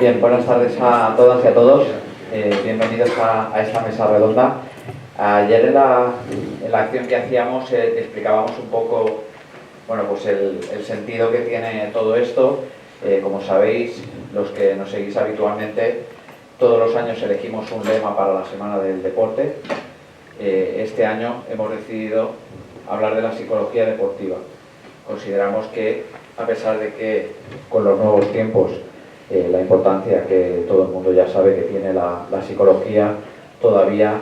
Bien, buenas tardes a todas y a todos. Bienvenidos a esta mesa redonda. Ayer en la acción que hacíamos explicábamos un poco, bueno, pues el sentido que tiene todo esto. Como sabéis, los que nos seguís habitualmente, todos los años elegimos un lema para la Semana del Deporte. Este año hemos decidido hablar de la psicología deportiva. Consideramos que, a pesar de que con los nuevos tiempos la importancia que todo el mundo ya sabe que tiene la psicología, todavía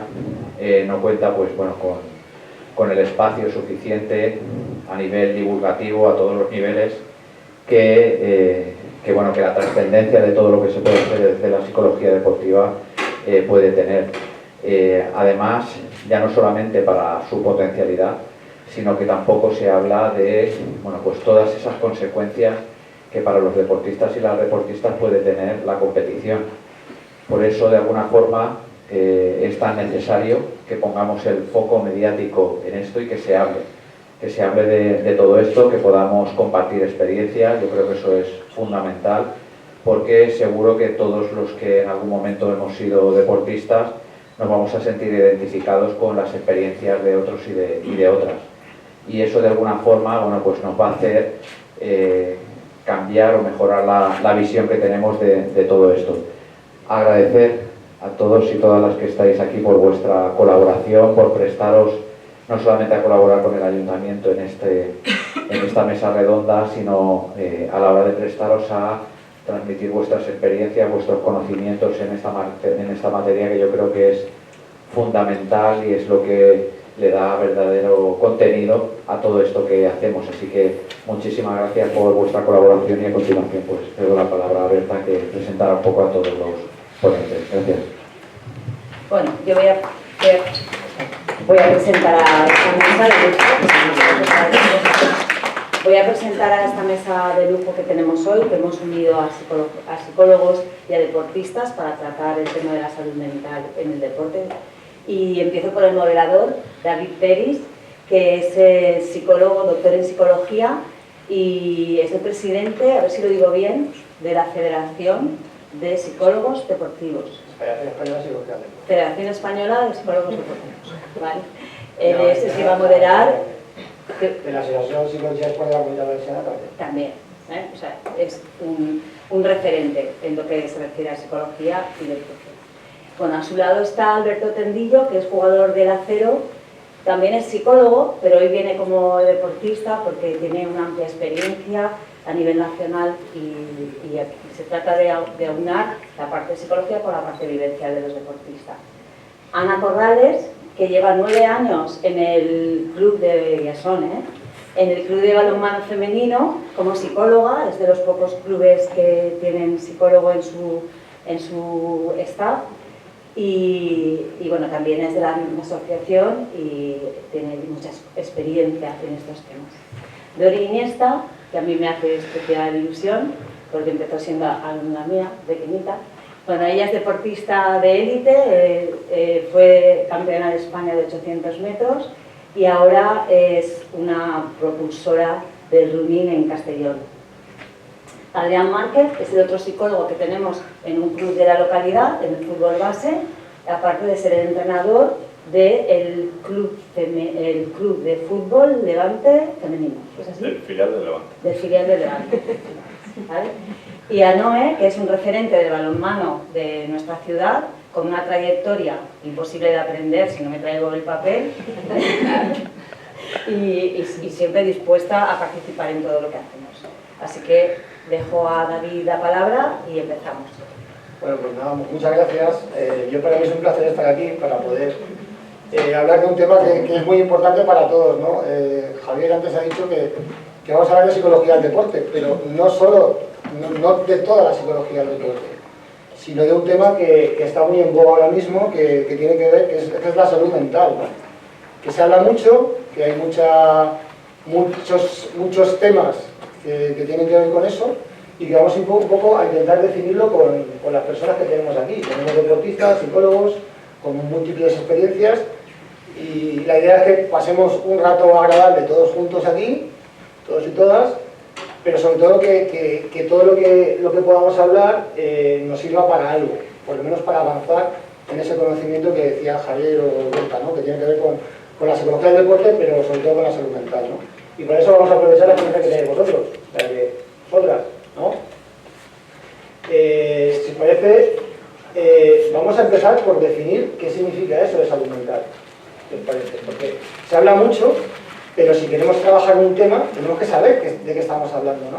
no cuenta pues, bueno, con el espacio suficiente a nivel divulgativo, a todos los niveles, que la trascendencia de todo lo que se puede hacer desde la psicología deportiva puede tener. Además, ya no solamente para su potencialidad, sino que tampoco se habla de pues todas esas consecuencias que para los deportistas y las deportistas puede tener la competición. Por eso, de alguna forma, es tan necesario que pongamos el foco mediático en esto y que se hable de todo esto, que podamos compartir experiencias. Yo creo que eso es fundamental, porque seguro que todos los que en algún momento hemos sido deportistas nos vamos a sentir identificados con las experiencias de otros y de otras. Y eso de alguna forma pues nos va a hacer cambiar o mejorar la visión que tenemos de todo esto. Agradecer a todos y todas las que estáis aquí por vuestra colaboración, por prestaros no solamente a colaborar con el Ayuntamiento en esta mesa redonda, sino a la hora de prestaros a transmitir vuestras experiencias, vuestros conocimientos en esta materia, que yo creo que es fundamental y es lo que le da verdadero contenido a todo esto que hacemos. Así que muchísimas gracias por vuestra colaboración y a continuación pues te doy la palabra a Berta, que presentará un poco a todos los ponentes. Gracias. Bueno, yo voy a presentar a esta mesa de lujo. Voy a presentar a esta mesa de lujo que tenemos hoy, que hemos unido a psicólogos y a deportistas para tratar el tema de la salud mental en el deporte. Y empiezo por el moderador, David Peris, que es psicólogo, doctor en psicología, y es el presidente, a ver si lo digo bien, de la Federación de Psicólogos Deportivos. Federación Española de Psicólogos Deportivos. ¿Vale? Él es el que va a moderar. De la Asociación de Psicología Española de la Comunidad Valenciana también. O sea, es un referente en lo que se refiere a psicología y deporte. Bueno, a su lado está Alberto Tendillo, que es jugador del Acero, también es psicólogo, pero hoy viene como deportista porque tiene una amplia experiencia a nivel nacional y se trata de aunar la parte de psicología con la parte vivencial de los deportistas. Ana Corrales, que lleva 9 años en el club de en el club de balonmano femenino como psicóloga, es de los pocos clubes que tienen psicólogo en su staff. Y bueno, también es de la misma asociación y tiene mucha experiencia en estos temas. Dori Iniesta, que a mí me hace especial ilusión, porque empezó siendo alumna mía, pequeñita. Bueno, ella es deportista de élite, fue campeona de España de 800 metros y ahora es una propulsora del running en Castellón. Adrián Márquez es el otro psicólogo que tenemos en un club de la localidad, en el fútbol base, aparte de ser el entrenador del club de fútbol Levante femenino. ¿Es así? Del filial de Levante. Del filial de Levante. ¿Vale? Y a Noé, que es un referente del balonmano de nuestra ciudad, con una trayectoria imposible de aprender si no me traigo el papel, y siempre dispuesta a participar en todo lo que hacemos. Así que dejo a David la palabra y empezamos. Bueno, pues nada, muchas gracias. Para mí es un placer estar aquí para poder hablar de un tema que es muy importante para todos, ¿no? Javier antes ha dicho que vamos a hablar de psicología del deporte, pero no de toda la psicología del deporte, sino de un tema que está muy en boga ahora mismo, que tiene que ver, que es la salud mental, ¿no? Que se habla mucho, que hay muchos temas que tienen que ver con eso, y que vamos un poco a intentar definirlo con las personas que tenemos aquí. Tenemos deportistas, psicólogos, con múltiples experiencias, y la idea es que pasemos un rato agradable todos juntos aquí, todos y todas, pero sobre todo que todo lo que podamos hablar nos sirva para algo, por lo menos para avanzar en ese conocimiento que decía Javier o Berta, ¿no? Que tiene que ver con la psicología del deporte, pero sobre todo con la salud mental, ¿no? Y para eso vamos a aprovechar la experiencia que tenéis vosotros, la de vosotras, ¿no? Si os parece, vamos a empezar por definir qué significa eso de salud mental, ¿qué os parece? Porque se habla mucho, pero si queremos trabajar un tema, tenemos que saber de qué estamos hablando, ¿no?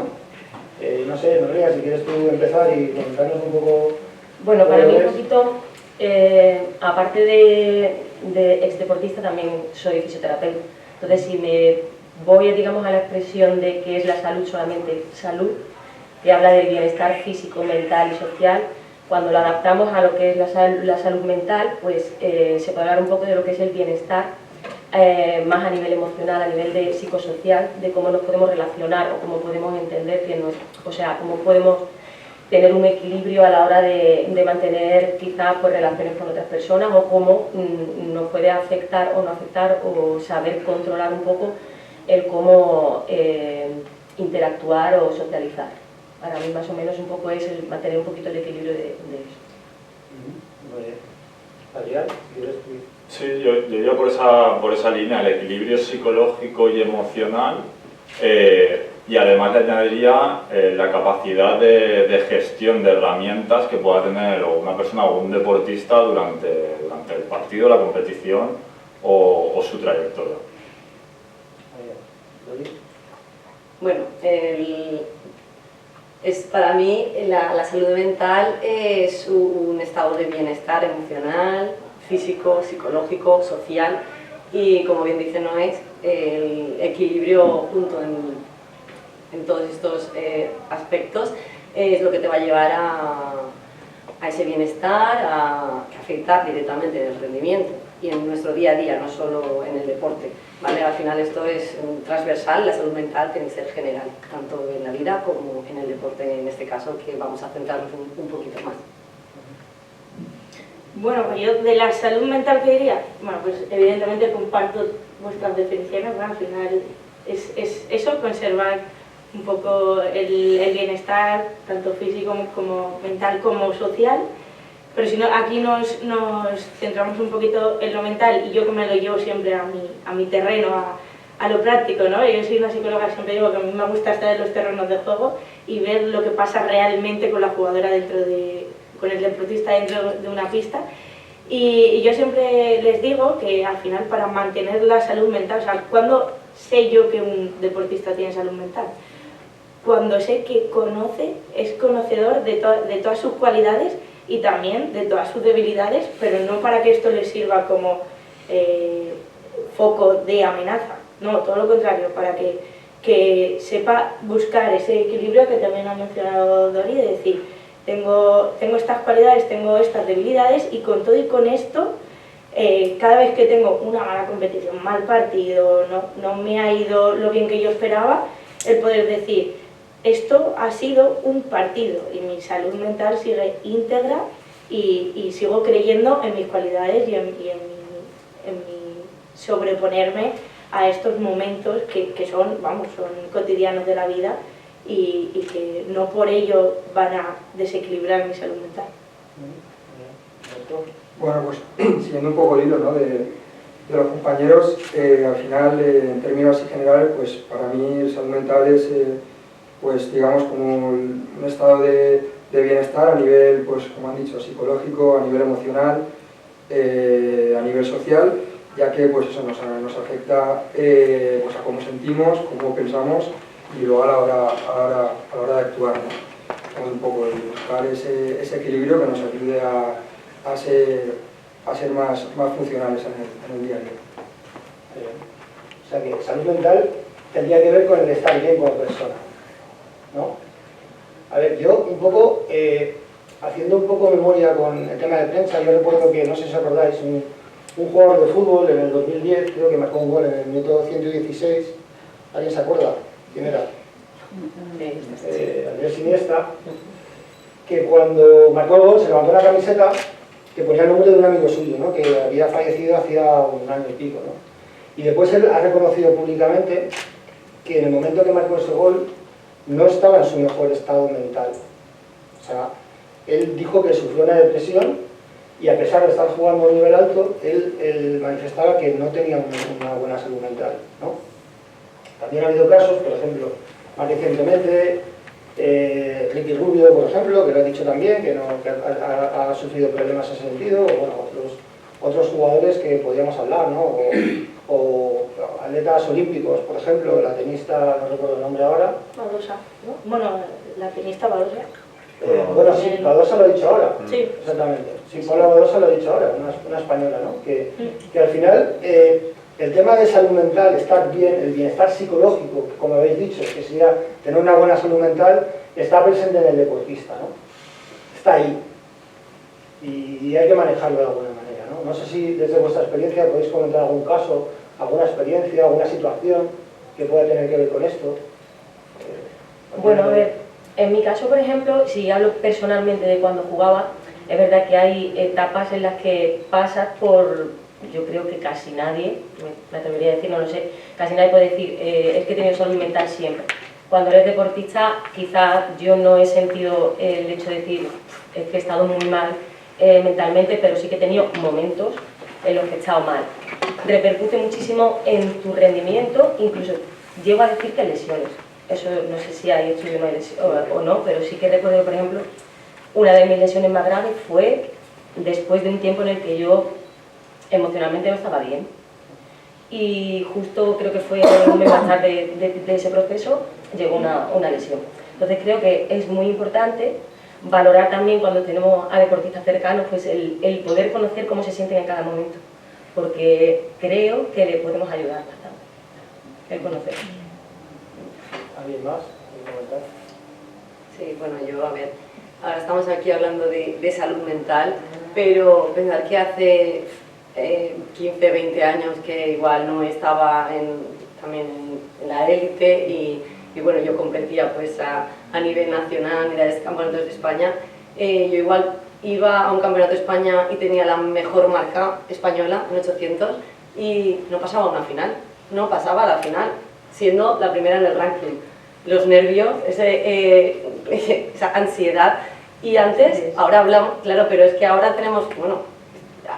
No sé, Noelia, si quieres tú empezar y comentarnos un poco... Bueno, para mí un poquito, aparte de exdeportista, también soy fisioterapeuta. Entonces, si me voy, digamos, a la expresión de que es la salud solamente salud, que habla del bienestar físico, mental y social, cuando lo adaptamos a lo que es la salud mental, pues se puede hablar un poco de lo que es el bienestar, más a nivel emocional, a nivel de psicosocial, de cómo nos podemos relacionar o cómo podemos entender que o sea, cómo podemos tener un equilibrio a la hora de mantener quizás pues, relaciones con otras personas, o cómo nos puede afectar o no afectar, o saber controlar un poco el cómo interactuar o socializar. Para mí más o menos un poco es el mantener un poquito el equilibrio de eso. Muy bien. Adrián, ¿quieres tú? Sí, yo iría por esa línea, el equilibrio psicológico y emocional, y además le añadiría la capacidad de gestión de herramientas que pueda tener una persona o un deportista durante el partido, la competición o su trayectoria. Bueno, para mí la salud mental es un estado de bienestar emocional, físico, psicológico, social, y como bien dice Noé, el equilibrio junto en todos estos aspectos es lo que te va a llevar a ese bienestar, que afecta directamente en el rendimiento y en nuestro día a día, no solo en el deporte, ¿vale? Al final esto es transversal, la salud mental tiene que ser general, tanto en la vida como en el deporte, en este caso, que vamos a centrarnos un poquito más. Bueno, pues yo de la salud mental, ¿qué diría? Bueno, pues evidentemente comparto vuestras definiciones, ¿no? Al final es eso, conservar un poco el bienestar, tanto físico como mental como social, pero si no, aquí nos centramos un poquito en lo mental, y yo que me lo llevo siempre a mi terreno, a lo práctico, ¿no? Yo soy una psicóloga, siempre digo que a mí me gusta estar en los terrenos de juego y ver lo que pasa realmente con la jugadora con el deportista dentro de una pista. Y yo siempre les digo que al final, para mantener la salud mental, o sea, ¿cuándo sé yo que un deportista tiene salud mental? Cuando sé que es conocedor de todas sus cualidades y también de todas sus debilidades, pero no para que esto le sirva como foco de amenaza, no, todo lo contrario, para que sepa buscar ese equilibrio que también ha mencionado Dori, de decir, tengo estas cualidades, tengo estas debilidades, y con todo y con esto, cada vez que tengo una mala competición, mal partido, no me ha ido lo bien que yo esperaba, el poder decir, esto ha sido un partido y mi salud mental sigue íntegra y sigo creyendo en mis cualidades y en mi sobreponerme a estos momentos que son cotidianos de la vida y que no por ello van a desequilibrar mi salud mental. Bueno, pues siguiendo un poco el hilo, ¿no? de los compañeros, al final, en términos así generales, pues para mí salud mental es, pues digamos, como un estado de bienestar a nivel, pues como han dicho, psicológico, a nivel emocional, a nivel social, ya que pues eso nos afecta pues a cómo sentimos, cómo pensamos y luego a la hora de actuar, ¿no? Un poco el buscar ese equilibrio que nos ayude a ser más funcionales en el día a día. O sea que salud mental tendría que ver con el estar bien como persona, ¿no? A ver, yo un poco, haciendo un poco memoria con el tema de prensa, yo recuerdo que, no sé si os acordáis, un jugador de fútbol en el 2010, creo que marcó un gol en el minuto 116, ¿alguien se acuerda? ¿Quién era? Andrés Iniesta, que cuando marcó el gol se levantó la camiseta que ponía el nombre de un amigo suyo, ¿no? Que había fallecido hacía un año y pico, ¿no? Y después él ha reconocido públicamente que en el momento que marcó ese gol no estaba en su mejor estado mental. O sea, él dijo que sufrió una depresión y a pesar de estar jugando a un nivel alto, él manifestaba que no tenía una buena salud mental, ¿no? También ha habido casos, por ejemplo, más recientemente, Ricky Rubio, por ejemplo, que lo ha dicho también, que ha sufrido problemas en ese sentido, o bueno, otros jugadores que podríamos hablar, ¿no? O atletas olímpicos, por ejemplo, la tenista, no recuerdo el nombre ahora. Badosa, ¿no? Bueno, la tenista Badosa. Bueno, sí, Badosa lo ha dicho ahora. Sí. Exactamente. Sí, Paula Badosa lo ha dicho ahora, una española, ¿no? Que al final el tema de salud mental, estar bien, el bienestar psicológico, como habéis dicho, que sería tener una buena salud mental, está presente en el deportista, ¿no? Está ahí. Y hay que manejarlo de alguna manera, ¿no? No sé si desde vuestra experiencia podéis comentar algún caso, alguna experiencia, alguna situación que pueda tener que ver con esto. Bueno, a ver, en mi caso, por ejemplo, si hablo personalmente de cuando jugaba, es verdad que hay etapas en las que pasas por, yo creo que casi nadie, me atrevería a decir, no lo sé, casi nadie puede decir, es que he tenido salud mental siempre. Cuando eres deportista, quizás yo no he sentido el hecho de decir, es que he estado muy mal mentalmente, pero sí que he tenido momentos en los que he estado mal. Repercute muchísimo en tu rendimiento, incluso llego a decir que lesiones. Eso no sé si hay estudio o no, pero sí que recuerdo, por ejemplo, una de mis lesiones más graves fue después de un tiempo en el que yo emocionalmente no estaba bien. Y justo creo que fue un mes más tarde de ese proceso, llegó una lesión. Entonces creo que es muy importante valorar también cuando tenemos a deportistas cercanos, pues el poder conocer cómo se sienten en cada momento, porque creo que le podemos ayudar bastante, el conocer. ¿Alguien más? Sí, bueno, yo, a ver, ahora estamos aquí hablando de salud mental, pero pensar que hace 15, 20 años que igual no estaba también en la élite y bueno, yo competía pues a nivel nacional, unidades campeonatos de España, yo igual iba a un campeonato de España y tenía la mejor marca española en 800 y no pasaba a una final, no pasaba a la final, siendo la primera en el ranking. Los nervios, esa ansiedad, y antes, ahora hablamos, claro, pero es que ahora tenemos, bueno,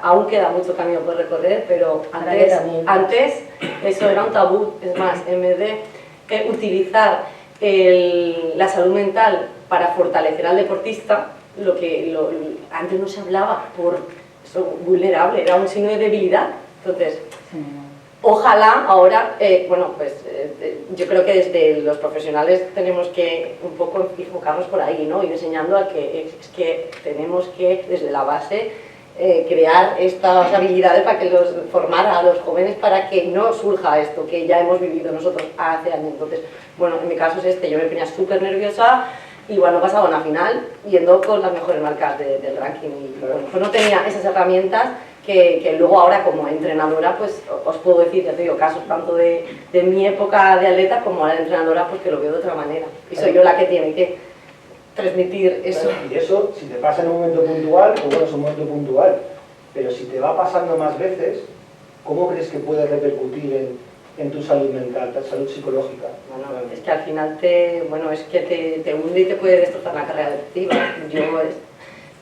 aún queda mucho camino por recorrer, pero antes eso era un tabú. Es más, en vez de utilizar la salud mental para fortalecer al deportista, antes no se hablaba por eso, vulnerable, era un signo de debilidad. Entonces, ojalá ahora, bueno, pues yo creo que desde los profesionales tenemos que un poco enfocarnos por ahí, ¿no? Ir enseñando a que es que tenemos que, desde la base, crear estas habilidades para que formar a los jóvenes para que no surja esto que ya hemos vivido nosotros hace años. Entonces, bueno, en mi caso es yo me ponía súper nerviosa y bueno, pasaba a una final yendo con las mejores marcas del ranking y bueno, pues no tenía esas herramientas que luego ahora como entrenadora pues os puedo decir, ya te digo, casos tanto de mi época de atleta como ahora de entrenadora, pues que lo veo de otra manera y soy yo la que tiene que transmitir eso. Y eso, si te pasa en un momento puntual, pues bueno, es un momento puntual, pero si te va pasando más veces, ¿cómo crees que puede repercutir en tu salud mental, tu salud psicológica? Bueno, es que al final te hunde y te puede destrozar la carrera deportiva.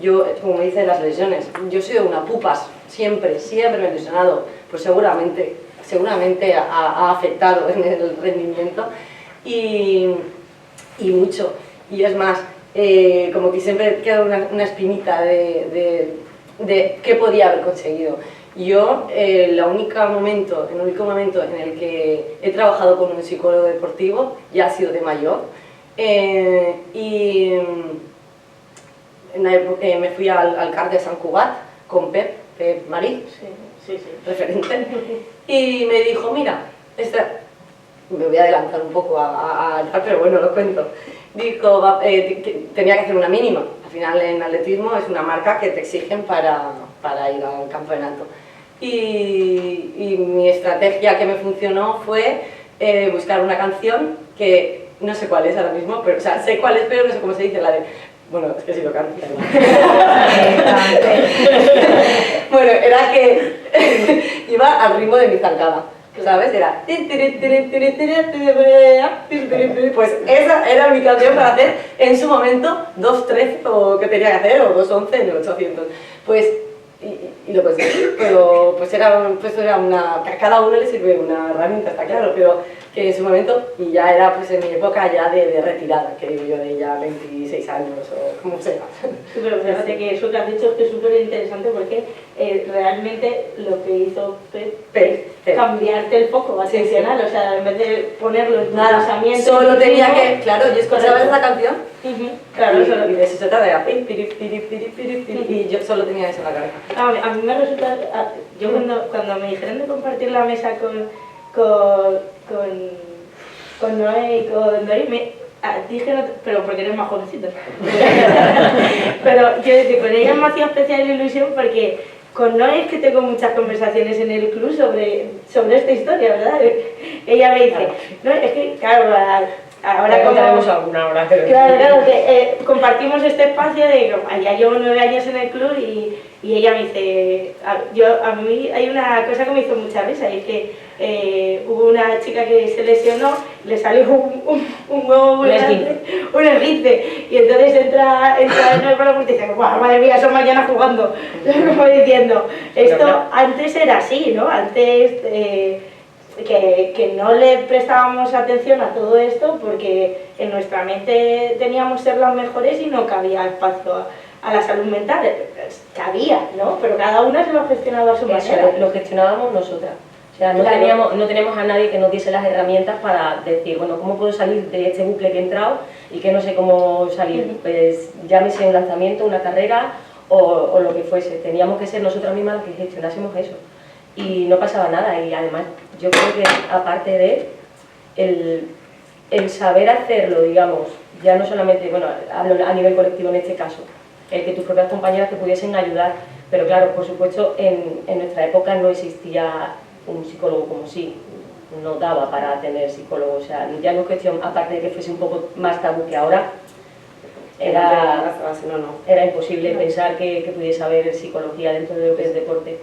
Yo, como dicen las lesiones, yo he sido una pupas, siempre me he lesionado, pues seguramente ha afectado en el rendimiento y mucho. Y es más, como que siempre queda una espinita de qué podía haber conseguido. Yo, el único momento en el que he trabajado con un psicólogo deportivo ya ha sido de mayor y me fui al CAR de Sant Cugat con Pep Marí, Sí. referente, y me dijo, mira, me voy a adelantar un poco al CAR, pero bueno, lo cuento. Dijo, tenía que hacer una mínima. Al final en atletismo es una marca que te exigen para ir al campeonato. Y mi estrategia que me funcionó fue buscar una canción que no sé cuál es ahora mismo, pero, o sea, sé cuál es, pero no sé cómo se dice, la de... Bueno, es que sí lo canto. Bueno, era que iba al ritmo de mi zancada. ¿sabes? Era... Pues esa era mi canción para hacer en su momento 2.13 o que tenía que hacer, o 2.11 en el 800. Pues, y lo conseguí, pero pues era una... A cada uno le sirve una herramienta, está claro, pero que en su momento, y ya era pues en mi época ya de retirada, que yo de ya 26 años o como sea. Pero fíjate que eso que has dicho es que es súper interesante porque realmente lo que hizo Pep es cambiarte el foco atencional, o sea, en vez de ponerlo en tu pensamiento... Solo tenía que, claro, yo escuchaba esa canción, claro, y de eso se trata, era y yo solo tenía eso en la cabeza. A mí me resulta, yo cuando me dijeron de compartir la mesa con Noé y con Dori, dije, pero porque eres más jovencito. Pero yo decía, con ella me hacía especial ilusión porque con Noé es que tengo muchas conversaciones en el club sobre esta historia, ¿verdad? Ella me dice, no, es que, claro, ahora contaremos alguna hora. Claro, que compartimos este espacio de, ya llevo 9 años en el club y ella me dice, a mí hay una cosa que me hizo mucha risa y es que hubo una chica que se lesionó, le salió un huevo muy grande, un esguince, y entonces entra en el programa y dice, ¡guau, madre mía, son mañana jugando! Como diciendo, esto antes era así, ¿no? Antes que no le prestábamos atención a todo esto porque en nuestra mente teníamos ser las mejores y no cabía espacio a la salud mental. Cabía, ¿no? Pero cada una se lo gestionaba a su manera. Lo gestionábamos nosotras. O sea, no teníamos a nadie que nos diese las herramientas para decir, bueno, ¿cómo puedo salir de este bucle que he entrado y que no sé cómo salir? Pues llámese un lanzamiento, una carrera o lo que fuese. Teníamos que ser nosotras mismas las que gestionásemos eso. Y no pasaba nada. Y además, yo creo que aparte de el saber hacerlo, digamos, ya no solamente, bueno, hablo a nivel colectivo en este caso, el que tus propias compañeras te pudiesen ayudar, pero claro, por supuesto, en nuestra época no existía un psicólogo como sí, no daba para tener psicólogo, o sea, ya no es cuestión, aparte de que fuese un poco más tabú que ahora, era imposible pensar que pudiese haber psicología dentro de lo que es deporte,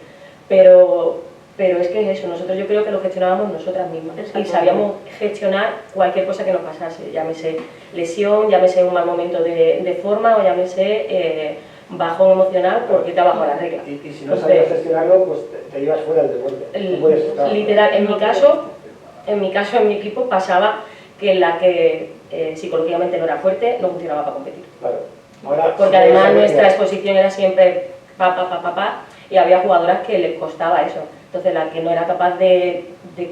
pero es que es eso, nosotros yo creo que lo gestionábamos nosotras mismas y sabíamos gestionar cualquier cosa que nos pasase, llámese lesión, llámese un mal momento de forma o llámese bajón emocional porque te ha bajado la regla. Y si no sabías gestionarlo, pues te ibas fuera del deporte. Literal, en mi caso, en mi equipo pasaba que la que psicológicamente no era fuerte no funcionaba para competir. Claro. Porque además nuestra exposición era siempre y había jugadoras que les costaba eso. Entonces la que no era capaz de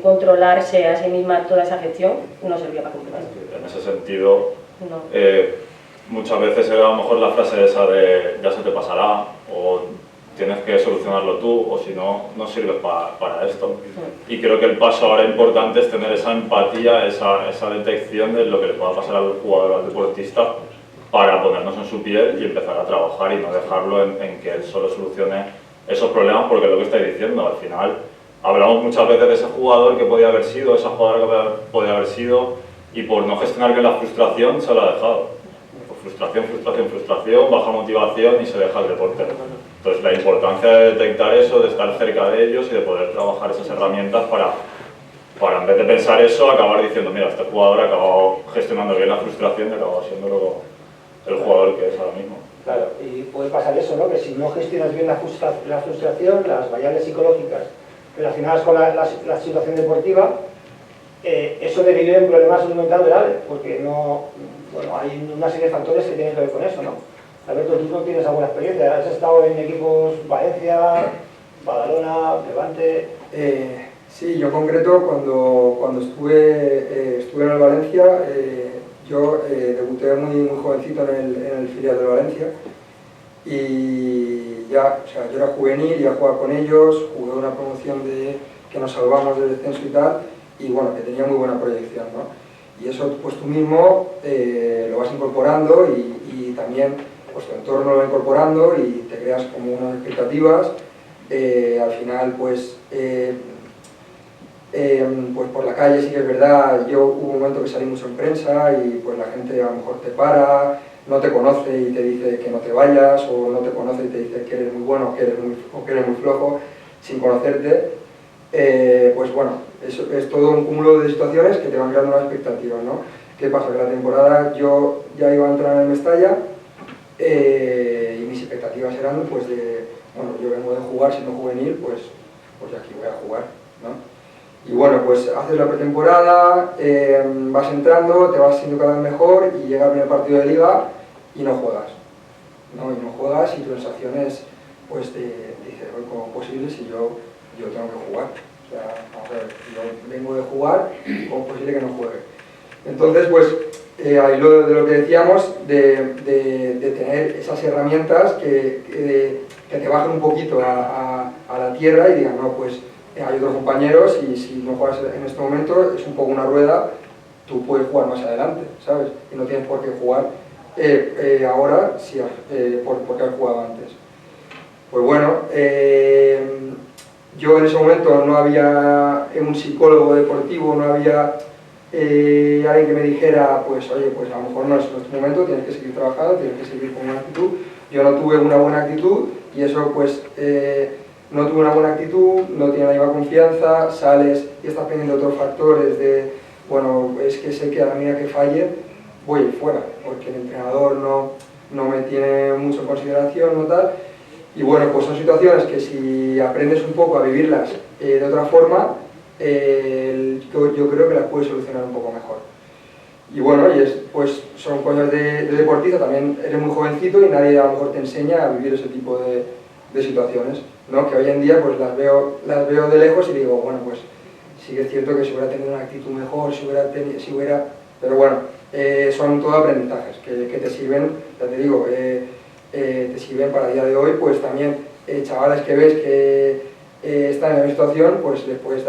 controlarse a sí misma toda esa gestión no servía para competir. En ese sentido, muchas veces era a lo mejor la frase esa de ya se te pasará o tienes que solucionarlo tú o si no, no sirves para esto. Y creo que el paso ahora importante es tener esa empatía, esa detección de lo que le pueda pasar al jugador o al deportista para ponernos en su piel y empezar a trabajar y no dejarlo en que él solo solucione esos problemas, porque es lo que estáis diciendo, al final hablamos muchas veces de ese jugador que podía haber sido, esa jugadora que podía haber sido, y por no gestionar bien la frustración se lo ha dejado. Frustración, baja motivación y se deja el deporte. Entonces la importancia de detectar eso, de estar cerca de ellos y de poder trabajar esas herramientas para en vez de pensar eso, acabar diciendo, mira, este jugador ha acabado gestionando bien la frustración y ha acabado siendo luego el jugador que es ahora mismo. Claro, y puede pasar eso, ¿no? Que si no gestionas bien la frustración, las variables psicológicas relacionadas con la situación deportiva, eso deriva en problemas de salud mental graves, porque hay una serie de factores que tienen que ver con eso, ¿no? Alberto, tú no tienes alguna experiencia, has estado en equipos Valencia, Badalona, Levante... Sí, yo en concreto cuando estuve en el Valencia, yo debuté muy jovencito en el filial del Valencia y ya, o sea, yo era juvenil, ya jugaba con ellos, jugué una promoción que nos salvamos del descenso y tal, y bueno, que tenía muy buena proyección, ¿no? Y eso pues tú mismo lo vas incorporando y también pues tu entorno lo va incorporando y te creas como unas expectativas. Al final pues por la calle sí que es verdad, hubo un momento que salí mucho en prensa y pues la gente a lo mejor te para, no te conoce y te dice que no te vayas, o no te conoce y te dice que eres muy bueno o que eres muy flojo sin conocerte. Pues bueno, es todo un cúmulo de situaciones que te van creando una expectativa, ¿no? ¿Qué pasa? Que la temporada yo ya iba a entrar en el Mestalla y mis expectativas eran pues de, bueno, yo vengo de jugar siendo juvenil, pues aquí voy a jugar, ¿no? Y bueno, pues haces la pretemporada, vas entrando, te vas siendo cada vez mejor y llega el primer partido de liga y no juegas, ¿no? Y no juegas y tu sensación es, pues dices, ¿cómo es posible si yo tengo que jugar? O sea, vamos a ver, yo vengo de jugar, ¿cómo es posible que no juegue? Entonces, pues, ahí de lo que decíamos, de tener esas herramientas que te bajen un poquito a la tierra y digan, no, pues hay otros compañeros y si no juegas en este momento es un poco una rueda, tú puedes jugar más adelante, ¿sabes? Y no tienes por qué jugar ahora porque has jugado antes. Pues bueno, yo en ese momento no había un psicólogo deportivo, no había alguien que me dijera, pues oye, pues a lo mejor no es nuestro momento, tienes que seguir trabajando, tienes que seguir con una actitud. Yo no tuve una buena actitud y eso pues no tuve una buena actitud, no tenía la misma confianza, sales y estás pendiente de otros factores de, bueno, es que sé que a la mía que falle voy fuera, porque el entrenador no me tiene mucho en consideración, no tal. Y bueno, pues son situaciones que si aprendes un poco a vivirlas de otra forma, yo creo que las puedes solucionar un poco mejor. Y bueno, pues son cosas de deportista, también eres muy jovencito y nadie a lo mejor te enseña a vivir ese tipo de situaciones, ¿no? Que hoy en día pues las veo de lejos y digo, bueno, pues sí que es cierto que si hubiera tenido una actitud mejor, pero bueno, son todo aprendizajes que te sirven, ya te digo, te sirven para el día de hoy, pues también chavales que ves que están en la situación, pues les puedes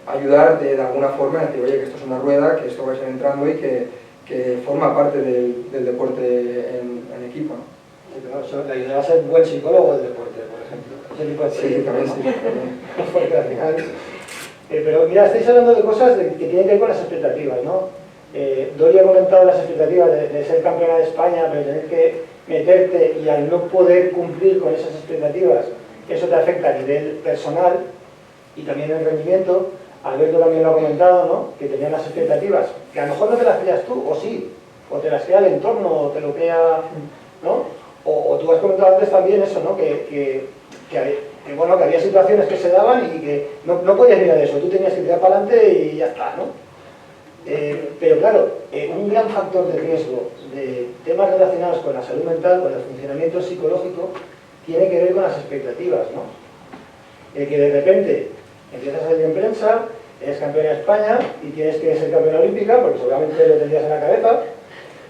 ayudar de alguna forma, decir, oye, que esto es una rueda, que esto va a ir entrando y que forma parte del deporte en equipo, ¿no? Sí, claro, la idea es ser buen psicólogo del deporte, por ejemplo. Ese tipo de sí, también sí. Porque al final... pero mira, estáis hablando de cosas que tienen que ver con las expectativas, ¿no? Dori ha comentado las expectativas de ser campeona de España, pero tener que meterte y al no poder cumplir con esas expectativas, eso te afecta a nivel personal y también en el rendimiento. Alberto también lo ha comentado, ¿no? Que tenían las expectativas, que a lo mejor no te las creas tú, o sí, o te las crea el entorno, o te lo crea, ¿no? O tú has comentado antes también eso, ¿no? Que bueno, que había situaciones que se daban y que no podías mirar eso, tú tenías que tirar para adelante y ya está, ¿no? Pero claro, un gran factor de riesgo de temas relacionados con la salud mental, con el funcionamiento psicológico, tiene que ver con las expectativas, ¿no? Que de repente empiezas a salir en prensa, eres campeona de España y tienes que ser campeona olímpica, porque seguramente lo tendrías en la cabeza,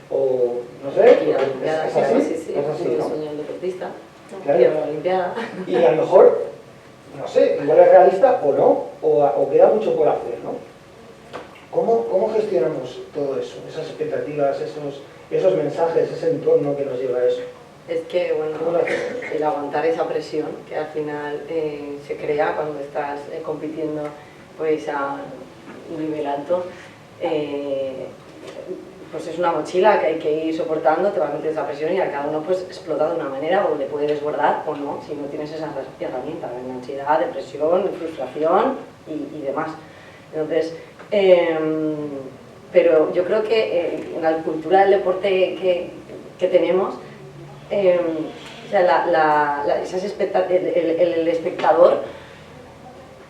o no sé, Y la Olimpiada, es así, sí, es así, el ¿no? sueño del deportista, Claro. y la Olimpiada. Y a lo mejor, no sé, igual es realista o no, o queda mucho por hacer, ¿no? ¿Cómo gestionamos todo eso, esas expectativas, esos mensajes, ese entorno que nos lleva a eso? Es que, bueno, el aguantar esa presión que al final se crea cuando estás compitiendo pues a un nivel alto, pues es una mochila que hay que ir soportando, te va a meter esa presión y a cada uno pues explota de una manera o le puede desbordar o no, si no tienes esas herramientas, ansiedad, depresión, frustración y demás. Entonces, pero yo creo que en la cultura del deporte que tenemos, o sea, el espectador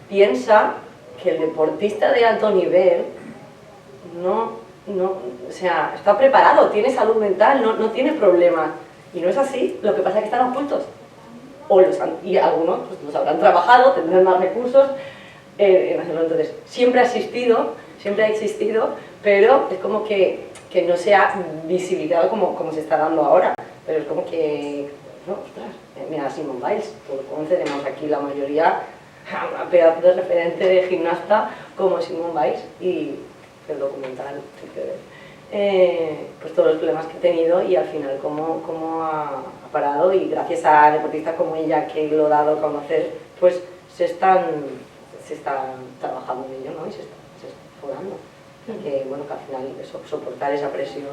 piensa que el deportista de alto nivel o sea, está preparado, tiene salud mental, no tiene problemas. Y no es así, lo que pasa es que están ocultos. Y algunos pues, los habrán trabajado, tendrán más recursos en hacerlo. Entonces, siempre ha existido, pero es como que no se ha visibilizado como se está dando ahora. Pero es como que, no, ostras, mira, Simone Biles, todos conoceremos aquí la mayoría, a pedazo de referente de gimnasta como Simone Biles, y el documental, pues todos los problemas que he tenido y al final cómo ha parado, y gracias a deportistas como ella que lo ha dado a conocer, pues se está trabajando en ello, ¿no? Y se está mejorando. Que bueno, que al final soportar esa presión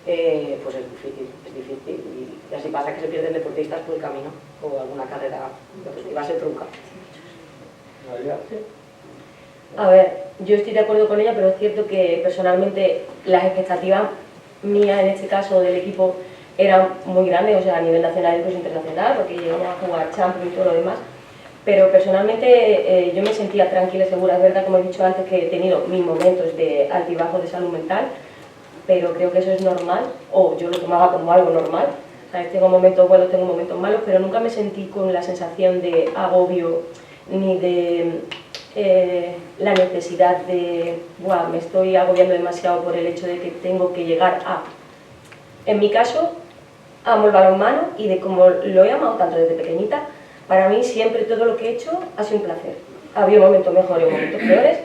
pues es difícil y así pasa que se pierden deportistas por el camino o alguna carrera deportiva se trunca. A ver, yo estoy de acuerdo con ella, pero es cierto que personalmente las expectativas mías, en este caso del equipo, eran muy grandes, o sea, a nivel nacional e incluso internacional, porque llegamos a jugar Champions y todo lo demás. Pero personalmente yo me sentía tranquila y segura. Es verdad, como he dicho antes, que he tenido mis momentos de altibajos de salud mental, pero creo que eso es normal, o yo lo tomaba como algo normal. ¿Sabes? Tengo momentos buenos, tengo momentos malos, pero nunca me sentí con la sensación de agobio ni de la necesidad de, "Buah, me estoy agobiando demasiado por el hecho de que tengo que llegar a". En mi caso, amo el balonmano y de como lo he amado tanto desde pequeñita, para mí siempre todo lo que he hecho ha sido un placer. Ha habido momentos mejores y momentos peores,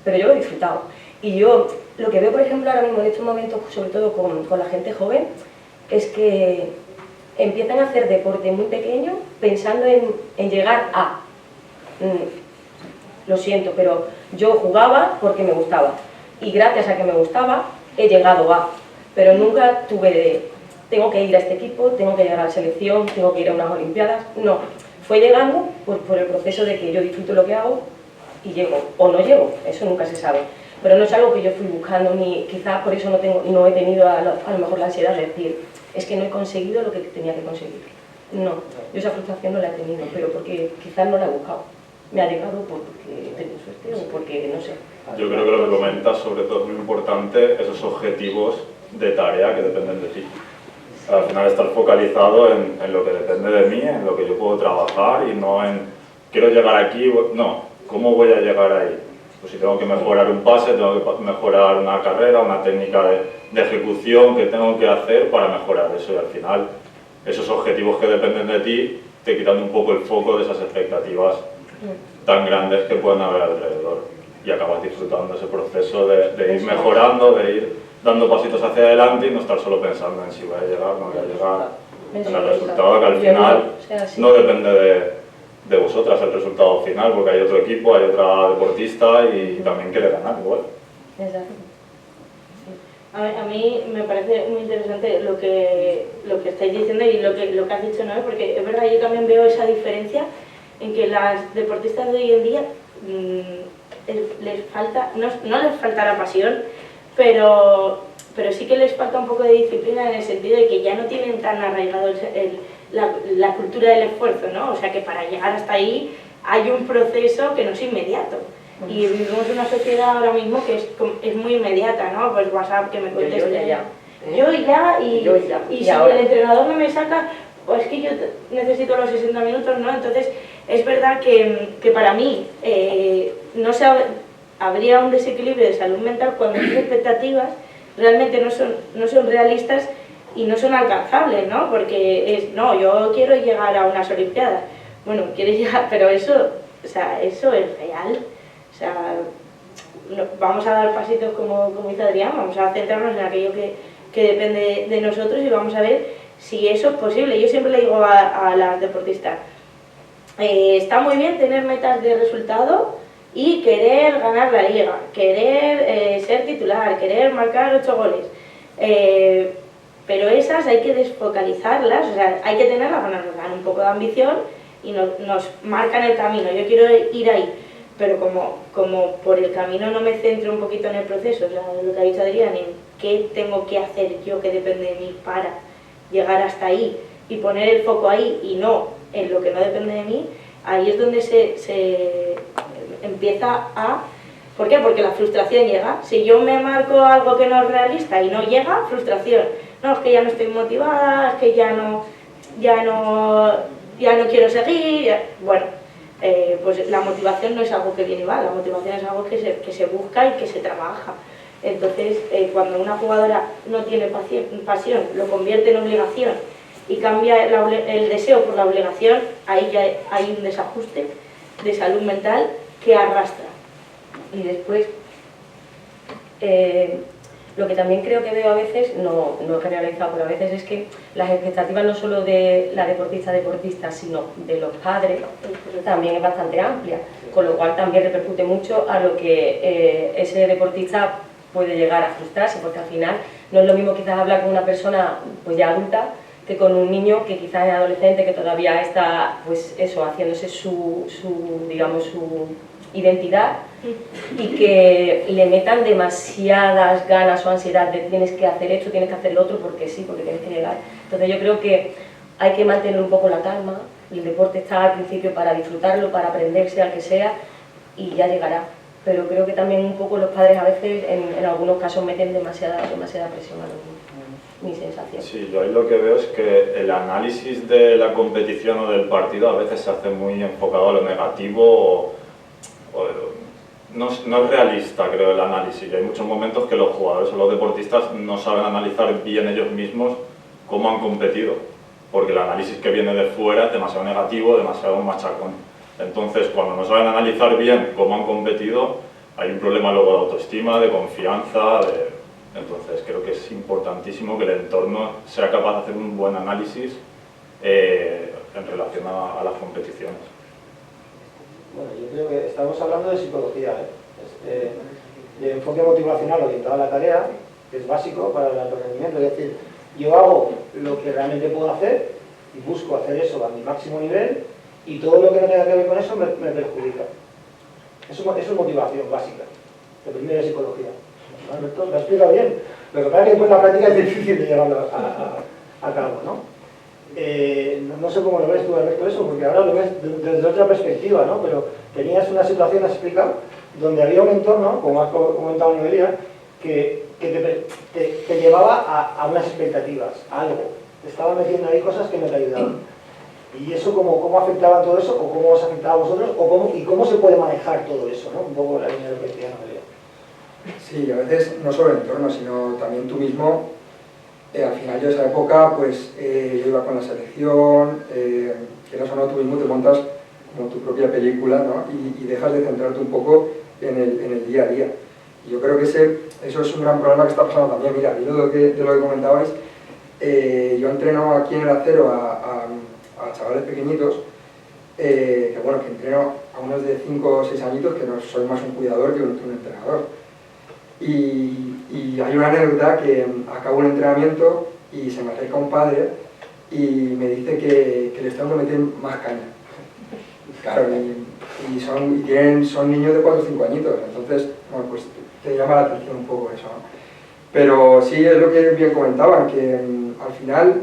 pero yo lo he disfrutado. Y yo lo que veo, por ejemplo, ahora mismo en estos momentos, sobre todo con la gente joven, es que empiezan a hacer deporte muy pequeño pensando en llegar a. Lo siento, pero yo jugaba porque me gustaba. Y gracias a que me gustaba, he llegado a. Pero nunca tuve de, tengo que ir a este equipo, tengo que llegar a la selección, tengo que ir a unas olimpiadas. No, fue llegando por el proceso de que yo disfruto lo que hago y llego. O no llego, eso nunca se sabe. Pero no es algo que yo fui buscando, ni quizás por eso no he tenido a lo mejor la ansiedad de decir, es que no he conseguido lo que tenía que conseguir. No, yo esa frustración no la he tenido, pero porque quizás no la he buscado. Me ha llegado porque he tenido suerte o porque no sé. Yo creo que lo que comentas sobre todo es muy importante, esos objetivos de tarea que dependen de ti. Al final estar focalizado en lo que depende de mí, en lo que yo puedo trabajar y no en quiero llegar aquí, no, ¿cómo voy a llegar ahí? Pues si tengo que mejorar un pase, tengo que mejorar una carrera, una técnica de ejecución que tengo que hacer para mejorar eso y al final esos objetivos que dependen de ti te quitan un poco el foco de esas expectativas tan grandes que pueden haber alrededor y acabas disfrutando ese proceso de ir mejorando, de ir dando pasitos hacia adelante y no estar solo pensando en si voy a llegar, no voy a llegar, en el resultado que al final no depende de vosotras el resultado final, porque hay otro equipo, hay otra deportista y también quiere ganar igual. Exacto. A mí me parece muy interesante lo que estáis diciendo y lo que has dicho, ¿no? Porque es verdad, yo también veo esa diferencia en que las deportistas de hoy en día les falta, no les falta la pasión, pero sí que les falta un poco de disciplina en el sentido de que ya no tienen tan arraigado la cultura del esfuerzo, ¿no? O sea que para llegar hasta ahí hay un proceso que no es inmediato. Y vivimos en una sociedad ahora mismo que es muy inmediata, ¿no? Pues WhatsApp que me conteste. Yo ya, y si el entrenador no me saca, pues es que yo necesito los 60 minutos, ¿no? Entonces, es verdad que para mí habría un desequilibrio de salud mental cuando las expectativas realmente no son realistas y no son alcanzables, ¿no? Porque no, yo quiero llegar a unas olimpiadas. Bueno, quieres llegar, pero eso es real. O sea, vamos a dar pasitos como dice Adrián, vamos a centrarnos en aquello que depende de nosotros y vamos a ver si eso es posible. Yo siempre le digo a las deportistas, está muy bien tener metas de resultado y querer ganar la liga, querer ser titular, querer marcar 8 goles, pero esas hay que desfocalizarlas, o sea, hay que tenerlas, nos dan un poco de ambición y nos marcan el camino. Yo quiero ir ahí, pero como por el camino no me centro un poquito en el proceso, o sea, lo que ha dicho Adrián, en qué tengo que hacer yo que depende de mí para llegar hasta ahí y poner el foco ahí y no en lo que no depende de mí, ahí es donde se empieza a... ¿Por qué? Porque la frustración llega. Si yo me marco algo que no es realista y no llega, frustración. No, es que ya no estoy motivada, es que ya no quiero seguir. Bueno, pues la motivación no es algo que viene y va, la motivación es algo que se busca y que se trabaja. Entonces, cuando una jugadora no tiene pasión, lo convierte en obligación y cambia el deseo por la obligación, ahí ya hay un desajuste de salud mental que arrastra. Y después, lo que también creo que veo a veces, no he generalizado, pero a veces es que las expectativas no solo de la deportista, sino de los padres, también es bastante amplia, con lo cual también repercute mucho a lo que ese deportista puede llegar a frustrarse, porque al final no es lo mismo quizás hablar con una persona pues ya adulta que con un niño que quizás es adolescente, que todavía está pues eso, haciéndose su identidad y que le metan demasiadas ganas o ansiedad de tienes que hacer esto, tienes que hacer lo otro porque sí, porque tienes que llegar. Entonces yo creo que hay que mantener un poco la calma, el deporte está al principio para disfrutarlo, para aprenderse al que sea y ya llegará. Pero creo que también un poco los padres a veces en algunos casos meten demasiada presión a los niños. Mi sensación. Sí, yo ahí lo que veo es que el análisis de la competición o del partido a veces se hace muy enfocado a lo negativo no es realista, creo, el análisis. Y hay muchos momentos que los jugadores o los deportistas no saben analizar bien ellos mismos cómo han competido, porque el análisis que viene de fuera es demasiado negativo, demasiado machacón. Entonces, cuando no saben analizar bien cómo han competido, hay un problema luego de autoestima, de confianza, Entonces creo que es importantísimo que el entorno sea capaz de hacer un buen análisis en relación a las competiciones. Bueno, yo creo que estamos hablando de psicología, de enfoque motivacional orientado a la tarea, que es básico para el alto rendimiento. Es decir, yo hago lo que realmente puedo hacer y busco hacer eso a mi máximo nivel y todo lo que no tenga que ver con eso me perjudica. Eso es motivación básica, de primera psicología. Alberto, lo explica bien. Lo que pasa es que en la práctica es difícil de llevarlo a cabo, ¿no? No sé cómo lo ves tú, Alberto, eso, porque ahora lo ves desde otra perspectiva, ¿no? Pero tenías una situación, has explicado, donde había un entorno, como has comentado Noelia, que te llevaba a unas expectativas, a algo. Te estaba metiendo ahí cosas que no te ayudaban. ¿Y eso cómo afectaba todo eso? ¿O cómo os afectaba a vosotros? ¿Y cómo se puede manejar todo eso, ¿no? Un poco la línea de lo que decía Noelia. Sí, a veces no solo el entorno, sino también tú mismo. Al final yo de esa época, pues yo iba con la selección, quieras o no, tú mismo te montas como tu propia película, ¿no? Y dejas de centrarte un poco en el día a día. Y yo creo que eso es un gran problema que está pasando también. Mira, de lo que comentabais, yo entreno aquí en el Acero a chavales pequeñitos, que bueno, que entreno a unos de 5 o 6 añitos, que no soy más un cuidador que un entrenador. Y hay una anécdota que acabo un entrenamiento y se me acerca un padre y me dice que les tengo que meter más caña. Claro, son niños de 4 o 5 añitos, entonces, bueno, pues te llama la atención un poco eso, ¿no? Pero sí, es lo que bien comentaban, que al final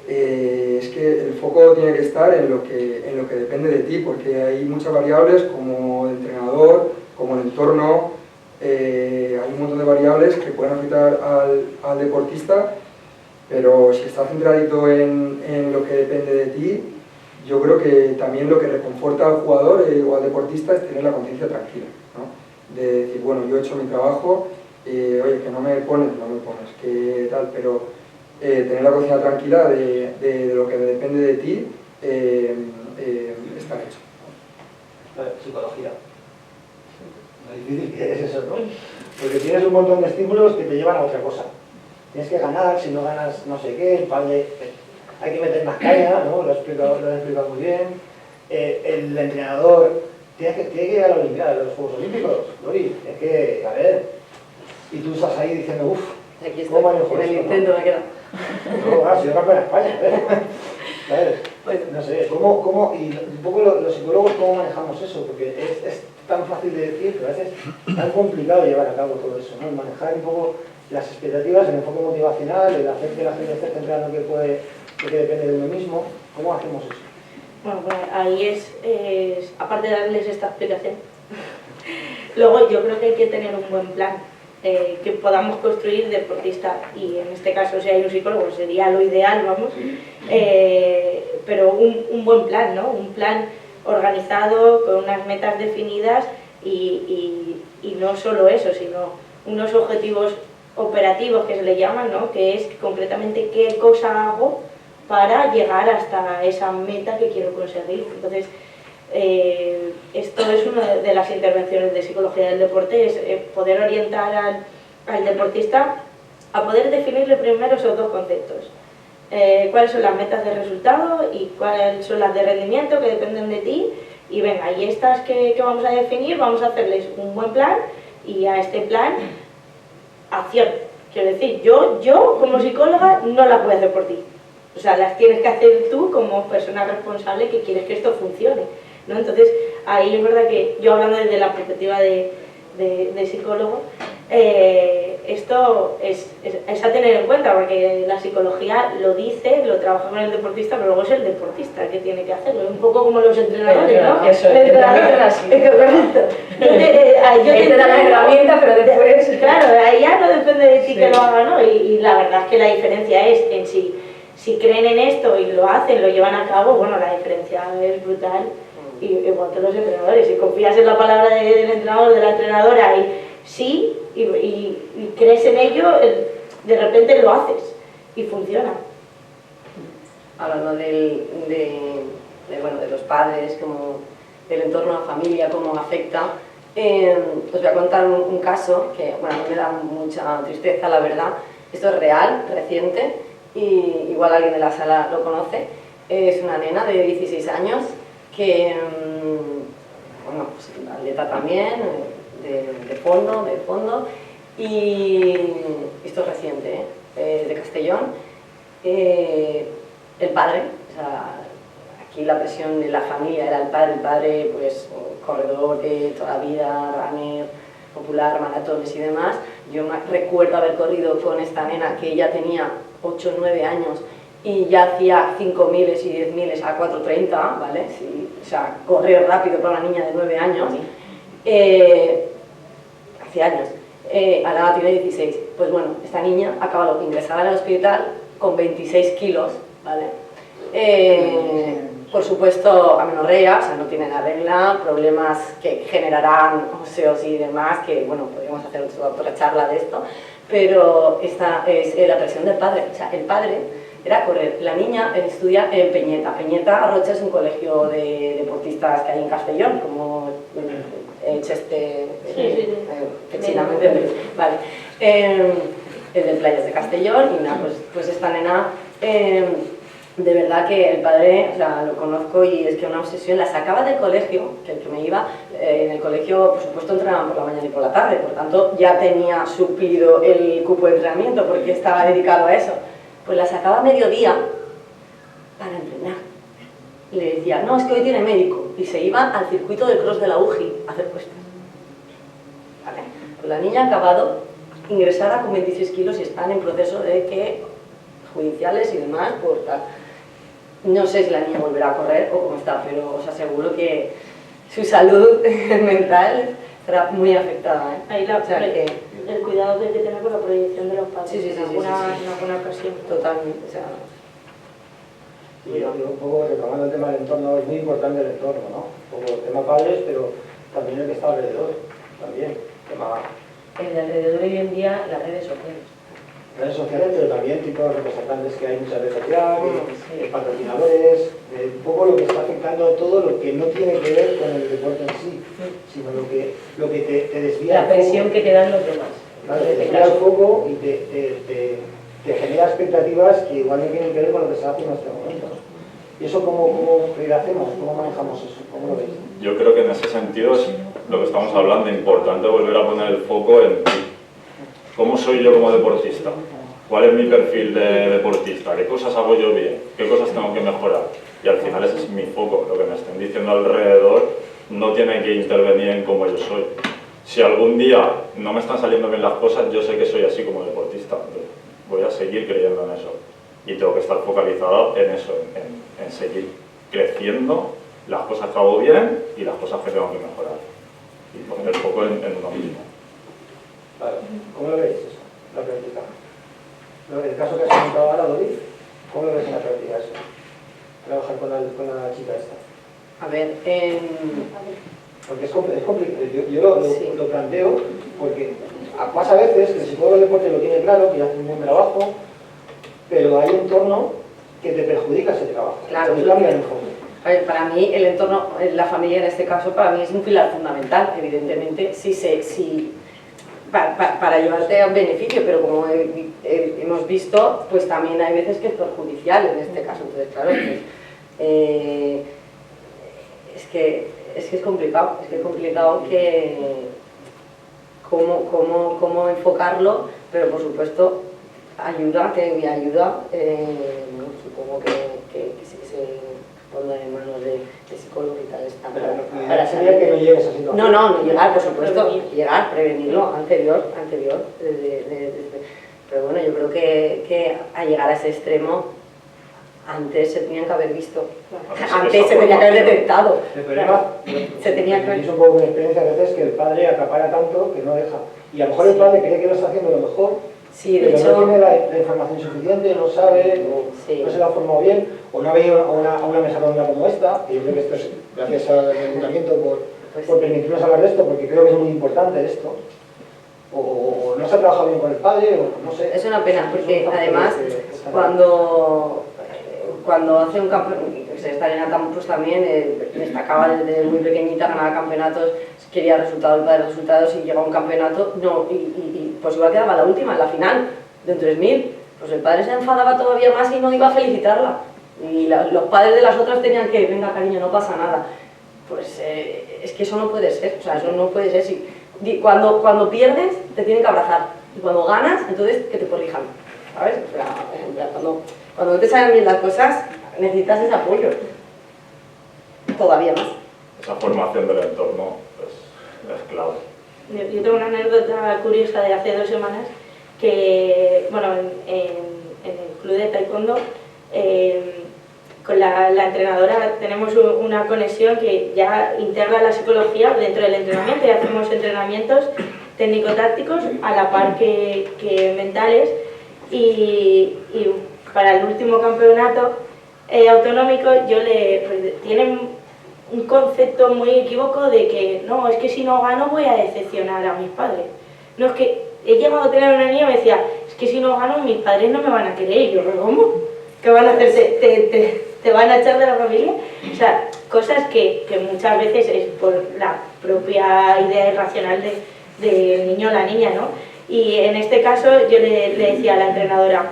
es que el foco tiene que estar en lo que depende de ti, porque hay muchas variables como el entrenador, como el entorno, hay un montón de variables que pueden afectar al deportista, pero si estás centradito en lo que depende de ti, yo creo que también lo que reconforta al jugador o al deportista es tener la conciencia tranquila, ¿no? De decir, bueno, yo he hecho mi trabajo, oye, que no me pones, que tal, pero tener la conciencia tranquila de lo que depende de ti está hecho. Psicología. Lo difícil que es eso, ¿no? Porque tienes un montón de estímulos que te llevan a otra cosa. Tienes que ganar, si no ganas no sé qué, el padre, hay que meter más caña, ¿no? Lo he explicado muy bien. El entrenador tiene que ir a la Olimpiada, a los Juegos Olímpicos, Lori, es que, a ver, y tú estás ahí diciendo, uff, ¿cómo manejo en el esto, intento no? me queda. No, si yo campeón de España, ¿ves? No sé, ¿cómo, y un poco los psicólogos, ¿cómo manejamos eso? Porque es tan fácil de decir, pero a veces es tan complicado llevar a cabo todo eso, ¿no? Manejar un poco las expectativas, el enfoque motivacional, el hacer que la gente esté centrada en lo que depende de uno mismo. ¿Cómo hacemos eso? Bueno, pues ahí es aparte de darles esta explicación, luego yo creo que hay que tener un buen plan que podamos construir deportista, y en este caso si hay un psicólogo sería lo ideal, vamos, pero un buen plan, ¿no? Un plan organizado, con unas metas definidas y no solo eso, sino unos objetivos operativos que se le llaman, ¿no? Que es concretamente qué cosa hago para llegar hasta esa meta que quiero conseguir. Entonces, esto es una de las intervenciones de psicología del deporte, es poder orientar al deportista a poder definirle primero esos dos conceptos. Cuáles son las metas de resultado y cuáles son las de rendimiento que dependen de ti, y venga, y estas que vamos a definir, vamos a hacerles un buen plan, y a este plan, acción. Quiero decir, yo como psicóloga no las voy a hacer por ti. O sea, las tienes que hacer tú como persona responsable que quieres que esto funcione. ¿no? Entonces, ahí es verdad que yo hablando desde la perspectiva de psicólogo, esto es a tener en cuenta, porque la psicología lo dice, lo trabaja con el deportista, pero luego es el deportista el que tiene que hacerlo, es un poco como los entrenadores, ¿no? Eso, el entrenador así. Correcto. Yo te da la herramienta, pero después... Claro, ahí ya no depende de ti que lo haga, ¿no? Y la verdad es que la diferencia es en si creen en esto y lo hacen, lo llevan a cabo, bueno, la diferencia es brutal, igual que los entrenadores. Si confías en la palabra del entrenador, de la entrenadora, y crees en ello, de repente lo haces y funciona. Hablando de los padres, como del entorno de la familia, cómo afecta, os voy a contar un caso que, bueno, a mí me da mucha tristeza, la verdad. Esto es real, reciente, y igual alguien de la sala lo conoce. Es una nena de 16 años que, bueno, pues atleta también, de fondo, y esto es reciente, de Castellón. El padre, o sea, aquí la presión de la familia era el padre pues corredor de toda la vida, runner, popular, maratones y demás. Yo recuerdo haber corrido con esta nena que ella tenía 8 o 9 años y ya hacía 5.000 y 10.000 a 4:30, ¿vale? Sí, o sea, correr rápido para una niña de 9 años. Hace años. Ahora tiene 16. Pues bueno, esta niña acaba ingresada en el hospital con 26 kilos, ¿vale? Por supuesto, amenorrea, o sea, no tiene la regla, problemas que generarán óseos y demás, que bueno, podríamos hacer otra charla de esto, pero esta es la presión del padre. O sea, el padre era correr. La niña estudia en Peñeta. Peñeta Rocha es un colegio de deportistas que hay en Castellón, como vale. El de Playas de Castellón, y nada, pues esta nena, de verdad que el padre, o sea, lo conozco y es que una obsesión, la sacaba del colegio, que el que me iba, en el colegio por supuesto entrenaban por la mañana y por la tarde, por tanto ya tenía suplido el cupo de entrenamiento porque estaba dedicado a eso. Pues la sacaba a mediodía para entrenar. Le decía, no, es que hoy tiene médico, y se iba al circuito de cross de la UGI a hacer puestas. ¿Vale? Pues la niña ha acabado ingresada con 26 kilos y están en proceso de que judiciales y demás, por tal. No sé si la niña volverá a correr o cómo está, pero os aseguro que su salud mental estará muy afectada, ¿eh? Ahí o sea, que el cuidado que hay que tener con la proyección de los padres en alguna ocasión. Totalmente, o sea... Y yo un poco retomando el tema del entorno, es muy importante el entorno, ¿no? Un poco el tema padres, pero también el que está alrededor, también. El de alrededor hoy en día, las redes sociales. Redes sociales, pero también tipos de representantes que hay muchas veces ya, patrocinadores, un poco lo que está afectando a todo lo que no tiene que ver con el deporte en sí, sino lo que te desvía. La presión que te dan los demás. Claro, te desvía el foco y te genera expectativas que igual no tienen que ver con lo que se hace en este momento. ¿Y eso cómo hacemos? ¿Cómo manejamos eso? ¿Cómo lo veis? Yo creo que en ese sentido es lo que estamos hablando, importante volver a poner el foco en cómo soy yo como deportista, cuál es mi perfil de deportista, qué cosas hago yo bien, qué cosas tengo que mejorar. Y al final ese es mi foco, lo que me estén diciendo alrededor no tiene que intervenir en cómo yo soy. Si algún día no me están saliendo bien las cosas, yo sé que soy así como deportista, entonces voy a seguir creyendo en eso. Y tengo que estar focalizado en eso, en seguir creciendo las cosas que hago bien y las cosas que tengo que mejorar. Y poner el foco en uno mismo. Vale. ¿Cómo lo veis eso, la práctica? El caso que has comentado ahora, Dori, ¿cómo lo ves en la práctica eso? Trabajar con la chica esta. A ver, porque es complicado. Yo lo planteo porque pasa a veces que el psicólogo del deporte lo tiene claro, que hace un buen trabajo, pero hay un entorno que te perjudica ese trabajo. Claro, cambia el enfoque. A ver, para mí el entorno, la familia en este caso, para mí es un pilar fundamental, evidentemente, para llevarte a un beneficio, pero como hemos visto, pues también hay veces que es perjudicial en este caso. Entonces, claro, es complicado, cómo enfocarlo, pero por supuesto ayuda, supongo que sí que poniendo en manos de psicólogos y tal está Para sería que no llegue a esa situación. no llegar, por supuesto, llegar, prevenirlo anterior, pero bueno, yo creo que a llegar a ese extremo antes se tenían que haber visto, antes se tenía que haber detectado. El problema, se tenía que... es un poco mi experiencia a veces que el padre acapara tanto que no deja. Y a lo mejor el padre cree que lo está haciendo lo mejor, sí, de pero hecho, no tiene la información suficiente, no sabe, sí. no se la ha formado bien, o no ha venido a una mesa redonda como esta, y yo creo que esto es gracias al ayuntamiento por permitirnos hablar de esto, porque creo que es muy importante esto. O no se ha trabajado bien con el padre, o no sé. Es una pena, porque además cuando hace un campeonato, esta nena pues también destacaba desde muy pequeñita, ganaba campeonatos, quería resultados, para resultados, y llegaba a un campeonato, pues igual quedaba la última, en la final, de un 3000, pues el padre se enfadaba todavía más y no iba a felicitarla. Y los padres de las otras tenían que, venga cariño, no pasa nada. Pues es que eso no puede ser, o sea, eso no puede ser. Cuando pierdes, te tienen que abrazar, y cuando ganas, entonces que te corrijan, ¿sabes? O sea, cuando no te salen bien las cosas, necesitas ese apoyo, todavía más. Esa formación del entorno es clave. Yo tengo una anécdota curiosa de hace 2 semanas, que, bueno, en el club de taekwondo, con la entrenadora tenemos una conexión que ya integra la psicología dentro del entrenamiento, y hacemos entrenamientos técnico-tácticos a la par que mentales, y para el último campeonato autonómico tienen un concepto muy equívoco de que no, es que si no gano voy a decepcionar a mis padres. No, es que he llegado a tener una niña que me decía, es que si no gano mis padres no me van a querer. Y yo, ¿cómo? ¿Qué van a hacer? ¿Te van a echar de la familia? O sea, cosas que muchas veces es por la propia idea irracional del niño o la niña, ¿no? Y en este caso yo le decía a la entrenadora,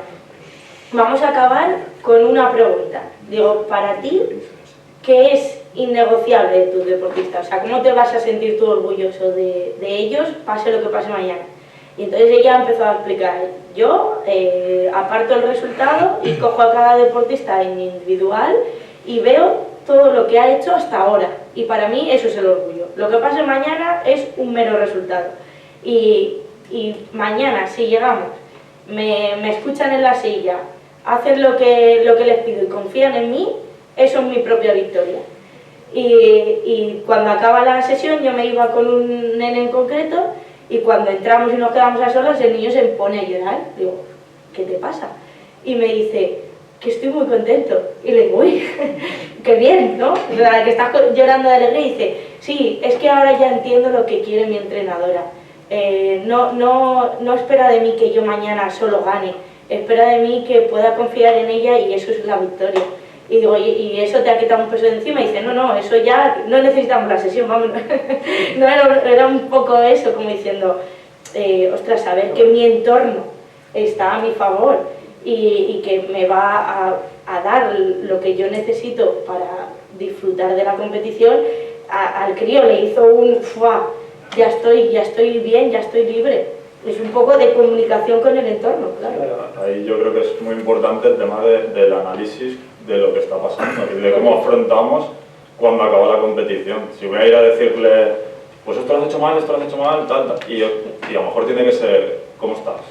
vamos a acabar con una pregunta. Digo, para ti, ¿qué es innegociable de tus deportistas? O sea, ¿cómo te vas a sentir tú orgulloso de ellos, pase lo que pase mañana? Y entonces ella empezó a explicar, yo aparto el resultado y cojo a cada deportista en individual y veo todo lo que ha hecho hasta ahora. Y para mí eso es el orgullo. Lo que pase mañana es un mero resultado. Y mañana, si llegamos, me escuchan en la silla, hacen lo que les pido y confían en mí, eso es mi propia victoria. Y cuando acaba la sesión yo me iba con un nene en concreto, y cuando entramos y nos quedamos a solas, el niño se pone a llorar. Digo, ¿qué te pasa? Y me dice, que estoy muy contento. Y le digo, uy, qué bien, ¿no? O sea, que estás llorando de alegría. Y dice, sí, es que ahora ya entiendo lo que quiere mi entrenadora. No espera de mí que yo mañana solo gane, espera de mí que pueda confiar en ella, y eso es la victoria. Y digo, ¿y eso te ha quitado un peso de encima? Y dice, no, eso ya no necesitamos la sesión, vamos. No, era un poco eso, como diciendo, ostras, saber que mi entorno está a mi favor y que me va a dar lo que yo necesito para disfrutar de la competición. Al crío le hizo un ¡fua! Ya estoy bien, ya estoy libre. Es un poco de comunicación con el entorno, claro. Ahí yo creo que es muy importante el tema del análisis de lo que está pasando y de cómo afrontamos cuando acaba la competición. Si voy a ir a decirle, pues esto lo has hecho mal, tal, y a lo mejor tiene que ser, ¿cómo estás?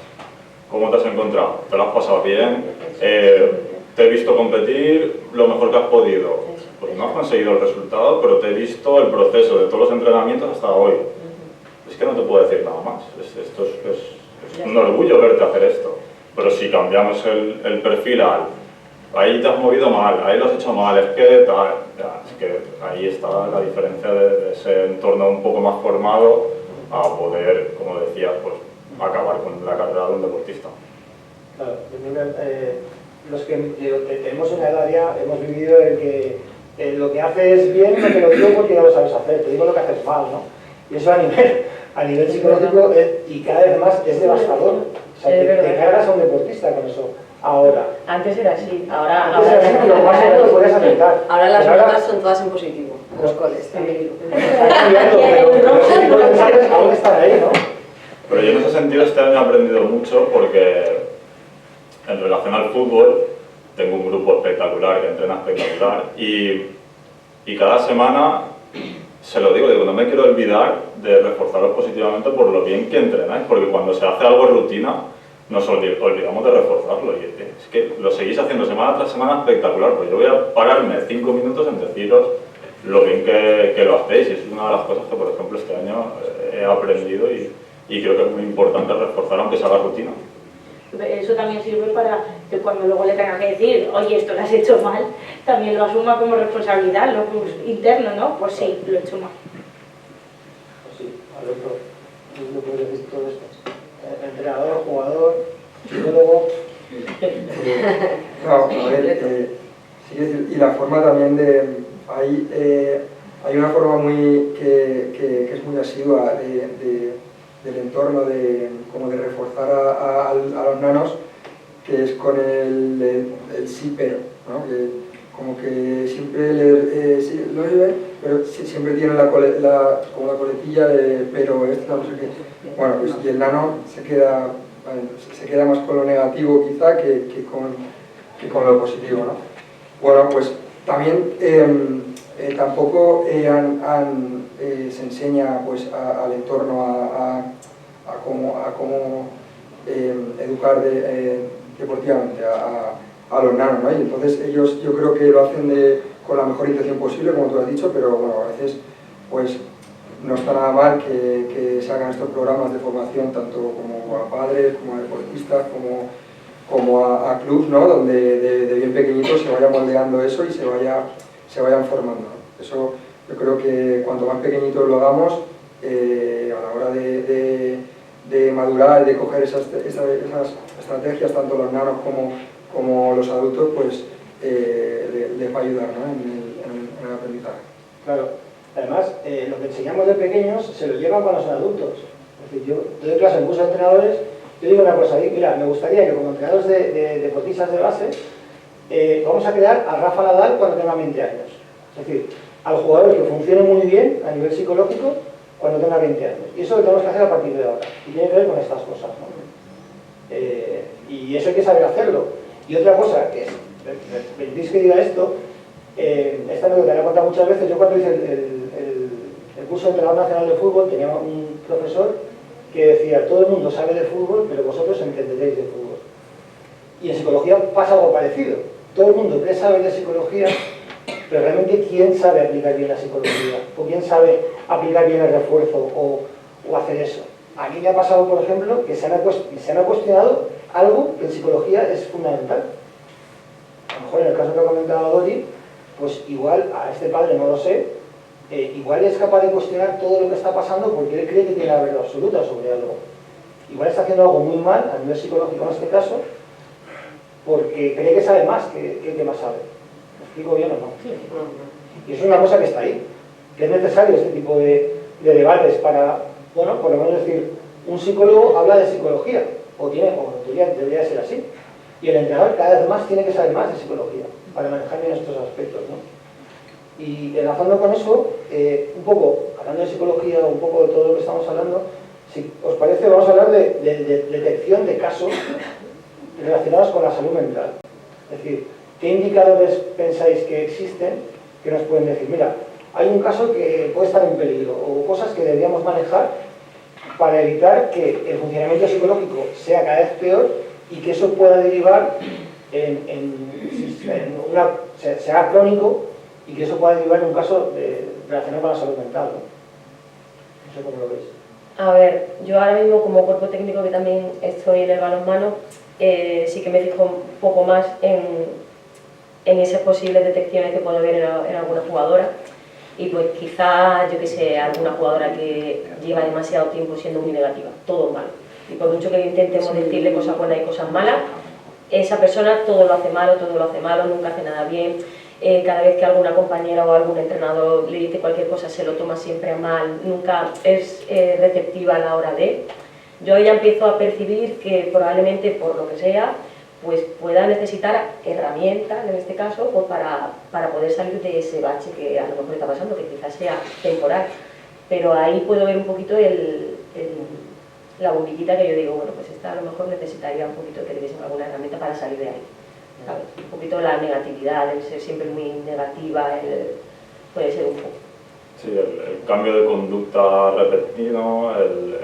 ¿Cómo te has encontrado? ¿Te lo has pasado bien? ¿Te he visto competir lo mejor que has podido? Pues no has conseguido el resultado, pero te he visto el proceso de todos los entrenamientos hasta hoy. Es que no te puedo decir nada más. Esto es un orgullo verte hacer esto. Pero si cambiamos el perfil ahí te has movido mal, ahí lo has hecho mal, es que ahí está la diferencia de ese entorno un poco más formado a poder, como decías, pues acabar con la carrera de un deportista. Claro, los que tenemos una edad ya hemos vivido el que lo que haces bien no te lo digo porque ya lo sabes hacer, te digo lo que haces mal, ¿no? Y eso a nivel psicológico y cada vez más es devastador. O sea, te cargas a un deportista con eso. Ahora. Antes era así, ahora lo más lo puedes aceptar. Ahora las notas son todas en positivo, los coles. Aún están ahí, ¿no? Pero yo en ese sentido este año he aprendido mucho porque en relación al fútbol tengo un grupo espectacular que entrena espectacular y cada semana se lo digo, no me quiero olvidar de reforzaros positivamente por lo bien que entrenáis, porque cuando se hace algo rutina nos olvidamos de reforzarlo y es que lo seguís haciendo semana tras semana espectacular, pues yo voy a pararme 5 minutos en deciros lo bien que lo hacéis y es una de las cosas que por ejemplo este año he aprendido y creo que es muy importante reforzar aunque se haga rutina. Eso también sirve para que cuando luego le tenga que decir, oye, esto lo has hecho mal, también lo asuma como responsabilidad, ¿no? Pues, interno, ¿no? Pues sí, lo he hecho mal. Pues sí, Alberto, ¿tú puedes decir todo esto? Entrenador, jugador, psicólogo... No, a ver, sí, y la forma también de... Hay una forma que es muy asidua del entorno, como de reforzar a los nanos, que es con el sí pero, ¿no? Que como que siempre sí, lo oyen, pero siempre tienen como la coletilla de pero esto no sé qué. Bueno, pues y el nano se queda más con lo negativo quizá que con lo positivo, ¿no? Bueno, pues también tampoco se enseña pues, al entorno a cómo educar deportivamente a los nanos, ¿no? Y entonces ellos yo creo que lo hacen con la mejor intención posible, como tú has dicho, pero bueno, a veces pues no está nada mal que se hagan estos programas de formación tanto como a padres, como a deportistas, como a clubs, ¿no? Donde de bien pequeñitos se vaya moldeando eso y se vayan formando, ¿no? Eso yo creo que cuanto más pequeñitos lo hagamos, a la hora de madurar y de coger esas estrategias, tanto los nanos como los adultos, pues les va a ayudar, ¿no? en el aprendizaje. Claro, además lo que enseñamos de pequeños se lo llevan cuando son adultos. Es decir, yo doy clase en curso de entrenadores, yo digo una cosa, mira, me gustaría que como entrenadores de deportistas de base vamos a crear a Rafa Nadal cuando tenga 20 años. Es decir, al jugador que funcione muy bien a nivel psicológico cuando tenga 20 años. Y eso lo tenemos que hacer a partir de ahora. Y tiene que ver con estas cosas, ¿no? Y eso hay que saber hacerlo. Y otra cosa que es, me permitís que diga esto, esta anécdota la he contado muchas veces. Yo cuando hice el curso de entrenador nacional de fútbol tenía un profesor que decía, todo el mundo sabe de fútbol, pero vosotros entenderéis de fútbol. Y en psicología pasa algo parecido. Todo el mundo cree saber de psicología, pero realmente ¿quién sabe aplicar bien la psicología? ¿O quién sabe aplicar bien el refuerzo o hacer eso? A mí me ha pasado, por ejemplo, que se me ha cuestionado algo que en psicología es fundamental. A lo mejor en el caso que ha comentado Dori, pues igual a este padre no lo sé, igual es capaz de cuestionar todo lo que está pasando porque él cree que tiene la verdad absoluta sobre algo. Igual está haciendo algo muy mal a nivel psicológico en este caso, porque cree que sabe más que el que más sabe. ¿Me explico bien o no? Sí. Y eso es una cosa que está ahí, que es necesario este tipo de debates para, bueno, por lo menos decir, un psicólogo habla de psicología, o debería ser así, y el entrenador cada vez más tiene que saber más de psicología para manejar bien estos aspectos, ¿no? Y enlazando con eso, un poco, hablando de psicología, un poco de todo lo que estamos hablando, si os parece, vamos a hablar de detección de casos relacionados con la salud mental. Es decir, ¿qué indicadores pensáis que existen que nos pueden decir, mira, hay un caso que puede estar en peligro, o cosas que deberíamos manejar para evitar que el funcionamiento psicológico sea cada vez peor y que eso pueda derivar sea crónico y que eso pueda derivar en un caso relacionado con la salud mental, ¿no? No sé cómo lo veis. A ver, yo ahora mismo como cuerpo técnico que también estoy en el balonmano, sí que me fijo un poco más en esas posibles detecciones que puedo ver en alguna jugadora. Y pues quizá, yo que sé, alguna jugadora que lleva demasiado tiempo siendo muy negativa, todo malo. Y por mucho que intentemos decirle cosas buenas y cosas malas, esa persona todo lo hace malo, nunca hace nada bien. Cada vez que alguna compañera o algún entrenador le dice cualquier cosa se lo toma siempre a mal, nunca es receptiva a la hora de... Yo ya empiezo a percibir que probablemente, por lo que sea, pues pueda necesitar herramientas, en este caso, pues para poder salir de ese bache que a lo mejor está pasando, que quizás sea temporal. Pero ahí puedo ver un poquito la bombillita que yo digo, bueno, pues esta a lo mejor necesitaría un poquito que le diesen alguna herramienta para salir de ahí, ¿sabes? Un poquito poquito la negatividad, el ser siempre muy negativa, puede ser un poco. Sí, el cambio de conducta repentino, el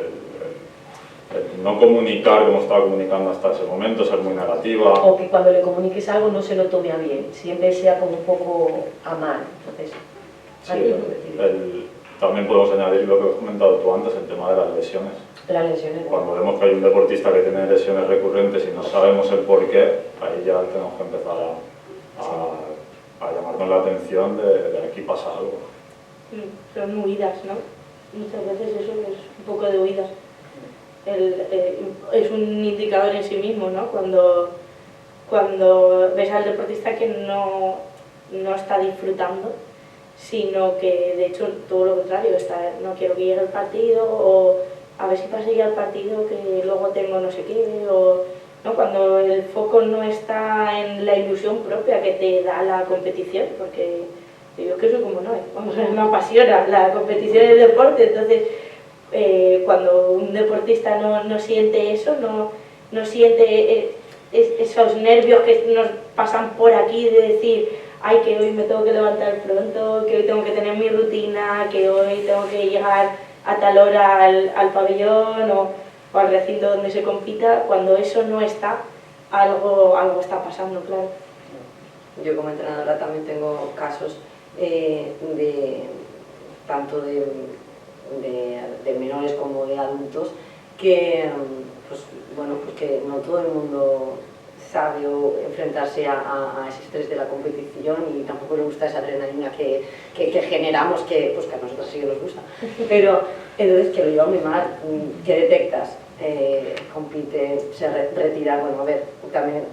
no comunicar como estaba comunicando hasta ese momento, ser muy negativa. O que cuando le comuniques algo no se lo tome a bien, siempre sea como un poco a mal. Entonces, sí, también podemos añadir lo que has comentado tú antes, el tema de las lesiones. Las lesiones. Cuando vemos que hay un deportista que tiene lesiones recurrentes y no sabemos el por qué, ahí ya tenemos que empezar a llamarnos la atención de aquí pasa algo. Son huidas, ¿no? Muchas veces eso es un poco de huidas. Es un indicador en sí mismo, ¿no? Cuando ves al deportista que no está disfrutando, sino que de hecho todo lo contrario, no quiero que llegue el partido, o a ver si pasa ya el partido que luego tengo no sé qué, o ¿no? Cuando el foco no está en la ilusión propia que te da la competición, porque yo que soy como no, me apasiona la competición y el deporte, entonces cuando un deportista no siente eso, no siente esos nervios que nos pasan por aquí de decir, ay, que hoy me tengo que levantar pronto, que hoy tengo que tener mi rutina, que hoy tengo que llegar a tal hora al pabellón o al recinto donde se compita, cuando eso no está, algo está pasando, claro. Yo como entrenadora también tengo casos tanto de menores como de adultos que, pues, bueno, pues que no todo el mundo sabe enfrentarse a ese estrés de la competición y tampoco le gusta esa adrenalina que generamos, pues que a nosotros sí que nos gusta. Pero entonces que lo lleva muy mal, ¿qué detectas? Compite, se retira, bueno, a ver, también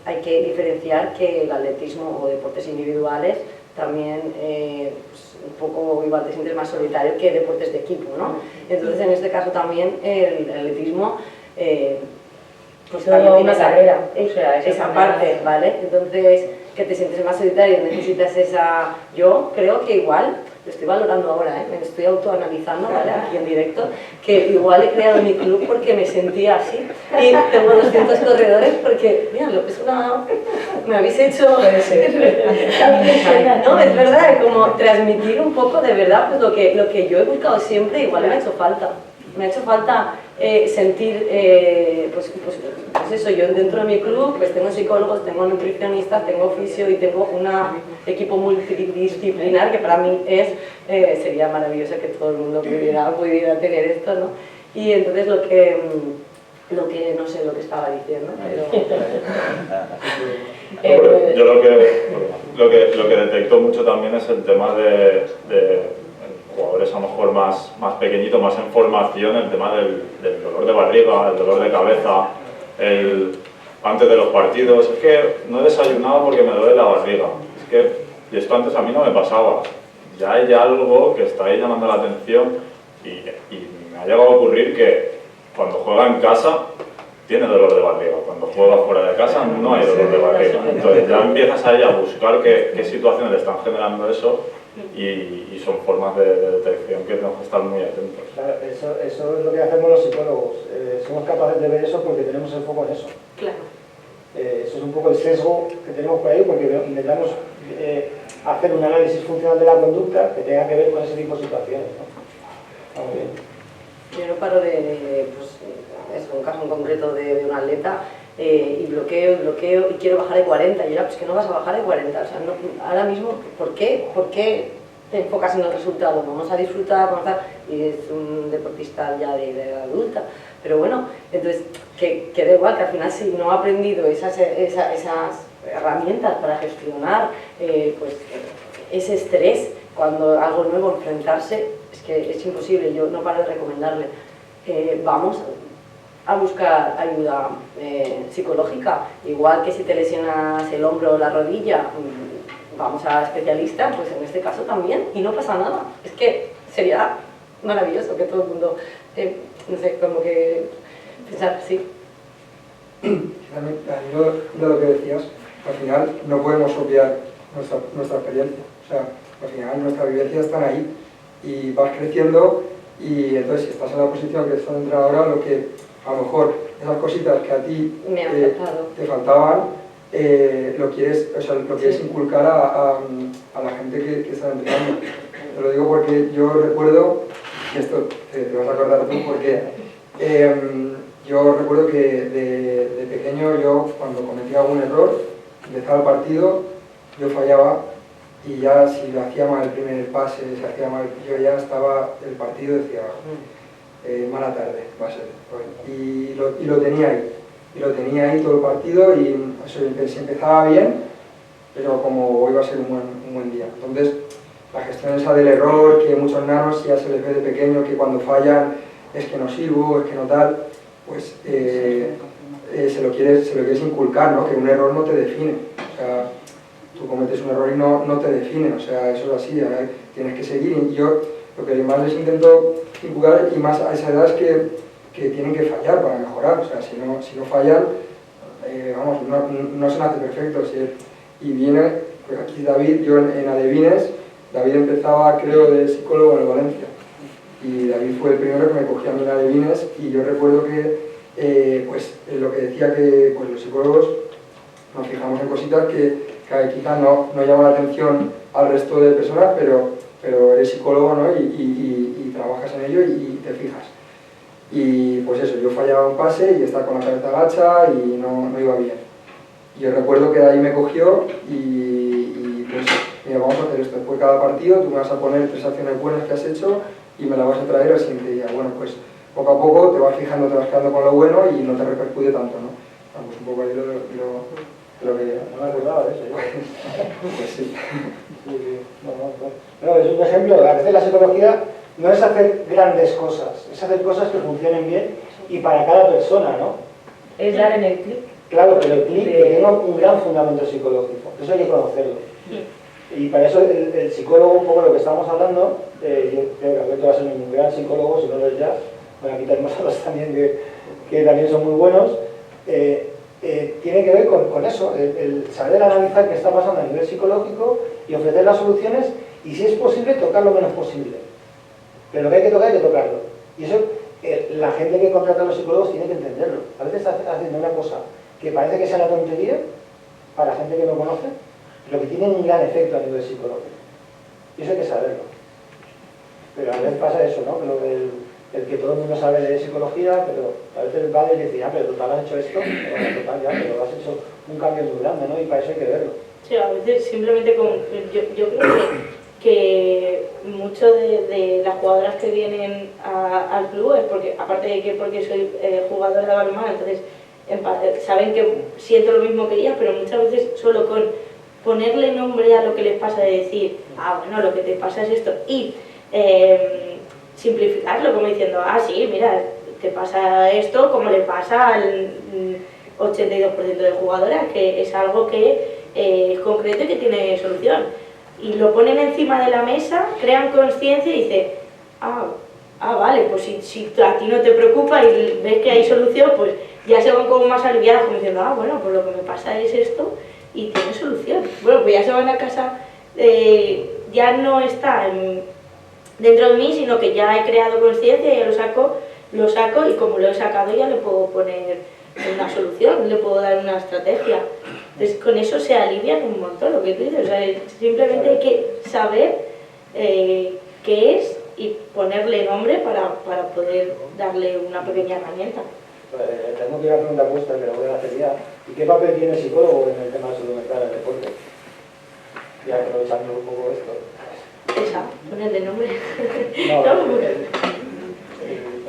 hay que diferenciar que el atletismo o deportes individuales también pues, un poco igual te sientes más solitario que deportes de equipo, ¿no? Entonces en este caso también el atletismo pues también tiene una carrera, o sea, esa parte, ¿vale? Entonces que te sientes más solitario, necesitas esa... Yo creo que igual, lo estoy valorando ahora, me estoy autoanalizando, ¿vale? Aquí en directo, que igual he creado mi club porque me sentía así y tengo 200 corredores porque, mira, lo que es una... me habéis hecho... Puede ser. No, es verdad, como transmitir un poco de verdad pues lo que yo he buscado siempre, igual me ha hecho falta. Me ha hecho falta sentir, pues eso, yo dentro de mi club pues tengo psicólogos, tengo nutricionistas, tengo fisio y tengo un equipo multidisciplinar que para mí sería maravilloso que todo el mundo pudiera tener esto, ¿no? Y entonces lo que no sé lo que estaba diciendo, pero... Yo lo que detecto mucho también es el tema de jugadores a lo mejor más pequeñitos, más en formación, el tema del dolor de barriga, el dolor de cabeza, antes de los partidos, es que no he desayunado porque me duele la barriga, es que y esto antes a mí no me pasaba, ya hay algo que está ahí llamando la atención y me ha llegado a ocurrir que cuando juega en casa tiene dolor de barriga, cuando juega fuera de casa no hay dolor de barriga, entonces ya empiezas ahí a buscar qué situaciones le están generando eso. Y son formas de detección que tenemos que estar muy atentos. Claro, eso es lo que hacemos los psicólogos. Somos capaces de ver eso porque tenemos el foco en eso. Claro. Eso es un poco el sesgo que tenemos por ahí porque intentamos hacer un análisis funcional de la conducta que tenga que ver con ese tipo de situaciones, ¿no? Muy bien. Yo no paro pues, es un caso en concreto de un atleta y bloqueo y quiero bajar de 40 y era pues que no vas a bajar de 40, o sea, no, ahora mismo, ¿por qué te enfocas en el resultado? Vamos a disfrutar, y es un deportista ya de edad adulta, pero bueno, entonces que da igual, que al final si no ha aprendido esas herramientas para gestionar pues, ese estrés, cuando algo nuevo enfrentarse, es que es imposible, yo no paro de recomendarle, vamos a buscar ayuda psicológica, igual que si te lesionas el hombro o la rodilla, vamos a especialista, pues en este caso también, y no pasa nada, es que sería maravilloso que todo el mundo, no sé, como que pensar, sí. También, al hilo de lo que decías, al final no podemos obviar nuestra experiencia, o sea, al final nuestras vivencias están ahí y vas creciendo y entonces si estás en la posición que estás entrenadora, lo que a lo mejor esas cositas que a ti te faltaban, lo quieres inculcar a la gente que está entrenando. Te lo digo porque yo recuerdo, y esto te vas a acordar tú, porque yo recuerdo que de pequeño yo cuando cometía algún error, empezaba el partido, yo fallaba y ya si lo hacía mal el primer pase, se hacía mal, yo ya estaba, el partido decía, mala tarde va a ser hoy. Y lo tenía ahí. Y lo tenía ahí todo el partido y si empezaba bien, pero como hoy va a ser un buen día. Entonces, la gestión esa del error, que muchos nanos ya se les ve de pequeño, que cuando fallan es que no sirvo, es que no tal, pues se lo quieres inculcar, ¿no? Que un error no te define. O sea, tú cometes un error y no te define, o sea, eso es así, tienes que seguir. Y yo lo que más les intento inculcar, y más a esa edad, es que tienen que fallar para mejorar, o sea, si no fallan, vamos, no se nace perfecto. Y viene, pues aquí David, yo en Adevines, David empezaba, creo, de psicólogo en el Valencia, y David fue el primero que me cogió a mí en Adevines, y yo recuerdo que, pues, lo que decía que pues, los psicólogos nos fijamos en cositas que quizás no llaman la atención al resto de personas, pero eres psicólogo, ¿no? y trabajas en ello y te fijas. Y pues eso, yo fallaba un pase y estaba con la cabeza agacha y no iba bien. Y yo recuerdo que de ahí me cogió y pues, mira, vamos a hacer esto. Después de cada partido tú me vas a poner 3 acciones buenas que has hecho y me las vas a traer al siguiente día. Bueno, pues poco a poco te vas fijando, te vas quedando con lo bueno y no te repercute tanto, ¿no? Pues un poco ahí lo que... No me acordaba de eso, yo. Pues sí. No, es un ejemplo. A veces la psicología no es hacer grandes cosas, es hacer cosas que funcionen bien y para cada persona, ¿no? Es dar en el clic. Claro, pero el clic que tenga un gran fundamento psicológico, eso hay que conocerlo. Y para eso el psicólogo, un poco lo que estamos hablando, yo creo que Alberto va a ser un gran psicólogo, si no lo es ya, bueno, aquí tenemos a los también que también son muy buenos, tiene que ver con eso, el saber analizar qué está pasando a nivel psicológico y ofrecer las soluciones y si es posible tocar lo menos posible. Pero lo que hay que tocar hay que tocarlo. Y eso la gente que contrata a los psicólogos tiene que entenderlo. A veces haciendo una cosa que parece que sea una tontería para gente que no conoce, pero que tiene un gran efecto a nivel psicológico. Y eso hay que saberlo. Pero a veces pasa eso, ¿no? El que todo el mundo sabe de psicología, pero a veces el padre dice, ya, pero total has hecho esto, bueno, total ya, pero has hecho un cambio muy grande, ¿no? Y para eso hay que verlo. Sí, a veces simplemente yo creo que mucho de las jugadoras que vienen al club es porque, aparte de que porque soy jugadora de balonmano, entonces saben que siento lo mismo que ellas, pero muchas veces solo con ponerle nombre a lo que les pasa, de decir, bueno, lo que te pasa es esto, y simplificarlo como diciendo, sí, mira, te pasa esto como le pasa al 82% de jugadoras, que es algo que es concreto y que tiene solución. Y lo ponen encima de la mesa, crean conciencia y dicen, vale, pues si a ti no te preocupa y ves que hay solución, pues ya se van como más aliviadas, como diciendo, bueno, pues lo que me pasa es esto y tiene solución. Bueno, pues ya se van a casa, ya no está dentro de mí, sino que ya he creado conciencia, ya lo saco y como lo he sacado ya le puedo poner una solución, le puedo dar una estrategia. Entonces con eso se alivian un montón lo que tú dices, o sea, simplemente hay que saber qué es y ponerle nombre para poder darle una pequeña herramienta. Tengo que ir a una pregunta puesta que la voy a hacer ya. ¿Y qué papel tiene el psicólogo en el tema de salud mental en el deporte? Ya aprovechando un poco esto. Ponerle nombre.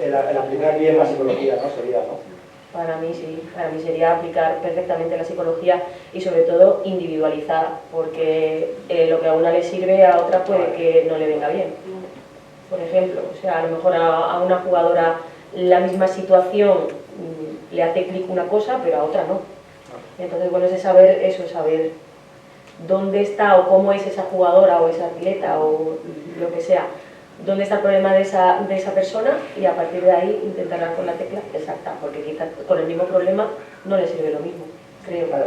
El aplicar bien la psicología, ¿no? Sería, ¿no? Para mí sí, para mí sería aplicar perfectamente la psicología y sobre todo individualizar, porque lo que a una le sirve a otra puede que no le venga bien. Por ejemplo, o sea, a lo mejor a una jugadora la misma situación le hace clic una cosa, pero a otra no. Entonces, bueno, es saber dónde está o cómo es esa jugadora o esa atleta o lo que sea, dónde está el problema de esa persona y a partir de ahí intentar dar con la tecla exacta, porque quizás con el mismo problema no le sirve lo mismo, creo. Claro,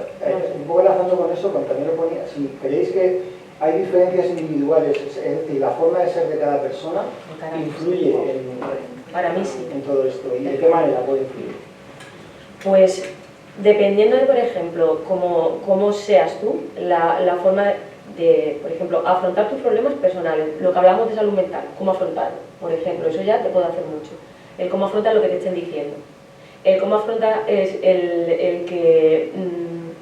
un poco enlazando con eso, también lo ponía, si creéis que hay diferencias individuales, es decir, la forma de ser de cada persona influye para mí sí. en todo esto, ¿y de qué manera puede influir? Pues Dependiendo de, por ejemplo, cómo seas tú, la forma de, por ejemplo, afrontar tus problemas personales, lo que hablamos de salud mental, cómo afrontarlo, por ejemplo, eso ya te puede hacer mucho. El cómo afrontar lo que te estén diciendo. El cómo afrontar es el que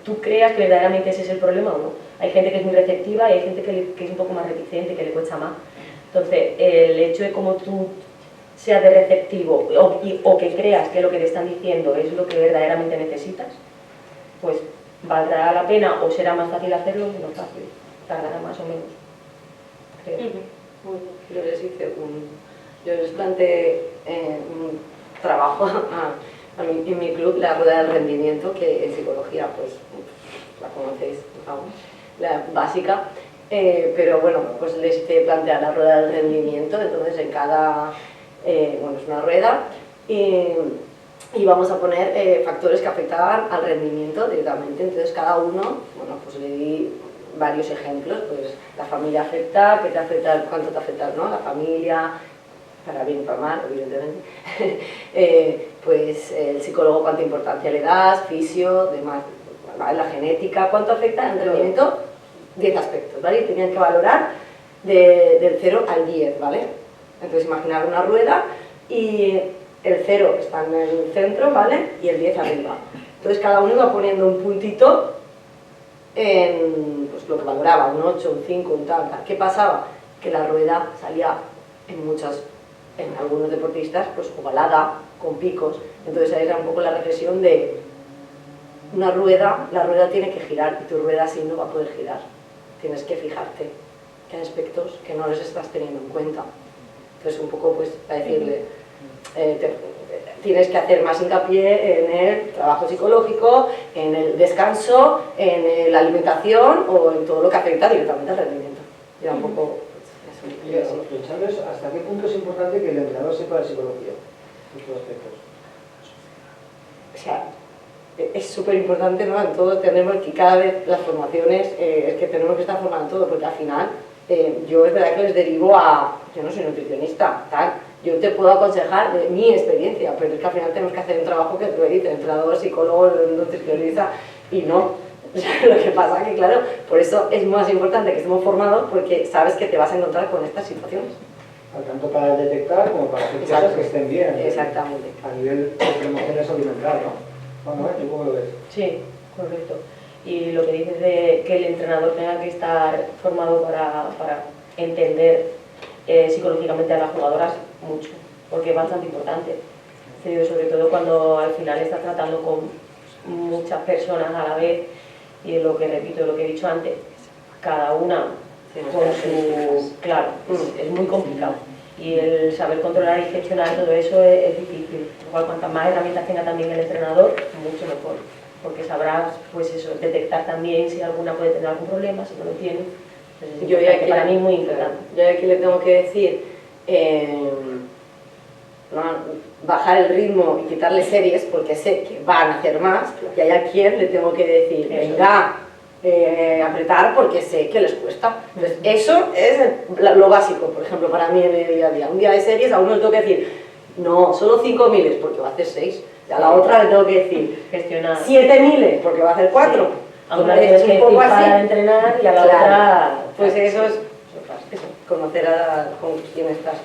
tú creas que verdaderamente ese es el problema o no. Hay gente que es muy receptiva y hay gente que es un poco más reticente, que le cuesta más. Entonces, el hecho de cómo tú seas de receptivo o que creas que lo que te están diciendo es lo que verdaderamente necesitas, pues valdrá la pena o será más fácil hacerlo o menos fácil. Tardará más o menos, creo. Yo les planteé un trabajo en mi club, la rueda del rendimiento, que en psicología pues la conocéis, digamos, la básica, pero bueno, pues les hice plantear la rueda del rendimiento. Entonces en cada, bueno, es una rueda y vamos a poner factores que afectaban al rendimiento directamente. Entonces cada uno, bueno, pues le di varios ejemplos, pues la familia afecta, ¿qué te afecta, cuánto te afecta, ¿no? La familia, para bien y para mal, evidentemente. Pues el psicólogo, cuánta importancia le das, fisio, demás, la genética, cuánto afecta el rendimiento, 10 aspectos, ¿vale? Y tenían que valorar del 0 al 10, ¿vale? Entonces imaginar una rueda y el 0 está en el centro, ¿vale? Y el 10 arriba. Entonces cada uno iba poniendo un puntito en pues, lo que valoraba, un 8, un 5, un tal. ¿Qué pasaba? Que la rueda salía en algunos deportistas, pues ovalada, con picos. Entonces ahí era un poco la reflexión de una rueda, la rueda tiene que girar y tu rueda así no va a poder girar. Tienes que fijarte que hay aspectos que no les estás teniendo en cuenta. Entonces un poco pues a decirle, tienes que hacer más hincapié en el trabajo psicológico, en el descanso, en la alimentación o en todo lo que afecta directamente al rendimiento. Ya un poco... Pensando eso, ¿hasta qué punto es importante que el entrenador sepa de psicología? Muchos aspectos. O sea, es súper importante, ¿no? En todo tenemos que cada vez las formaciones, es que tenemos que estar formando todo, porque al final yo es verdad que les derivo a, yo no soy nutricionista, tal, yo te puedo aconsejar de mi experiencia, pero es que al final tenemos que hacer un trabajo que te lo dice, entrenador, psicólogo, nutricionista, y no. Lo que pasa es que, claro, por eso es más importante que estemos formados, porque sabes que te vas a encontrar con estas situaciones. Tanto para detectar como para hacer cosas que estén bien. Exactamente. A nivel de promociones alimentarias, ¿no? Bueno, ¿tú cómo lo ves? Sí, correcto. Y lo que dices de que el entrenador tenga que estar formado para entender psicológicamente a las jugadoras, mucho, porque es bastante importante. Sobre todo cuando al final estás tratando con muchas personas a la vez, y es lo que repito, lo que he dicho antes, cada una con su... Claro, es muy complicado. Y el saber controlar y gestionar todo eso es difícil. Igual cuantas más herramientas tenga también el entrenador, mucho mejor. Porque sabrás, pues eso, detectar también si alguna puede tener algún problema, si no lo tiene. Pues yo ya para mí es muy importante. Yo aquí le tengo que decir, bajar el ritmo y quitarle series, porque sé que van a hacer más, y hay a quien le tengo que decir, venga, apretar, porque sé que les cuesta. Entonces, eso es lo básico, por ejemplo, para mí en el día a día. Un día de series, a uno le tengo que decir, no, solo 5 miles, porque va a hacer 6. Y a la otra le tengo que decir, gestionar 7 miles, porque va a hacer 4. Sí. A una vez que para entrenar y a la otra... Pues eso es conocer con quién estás.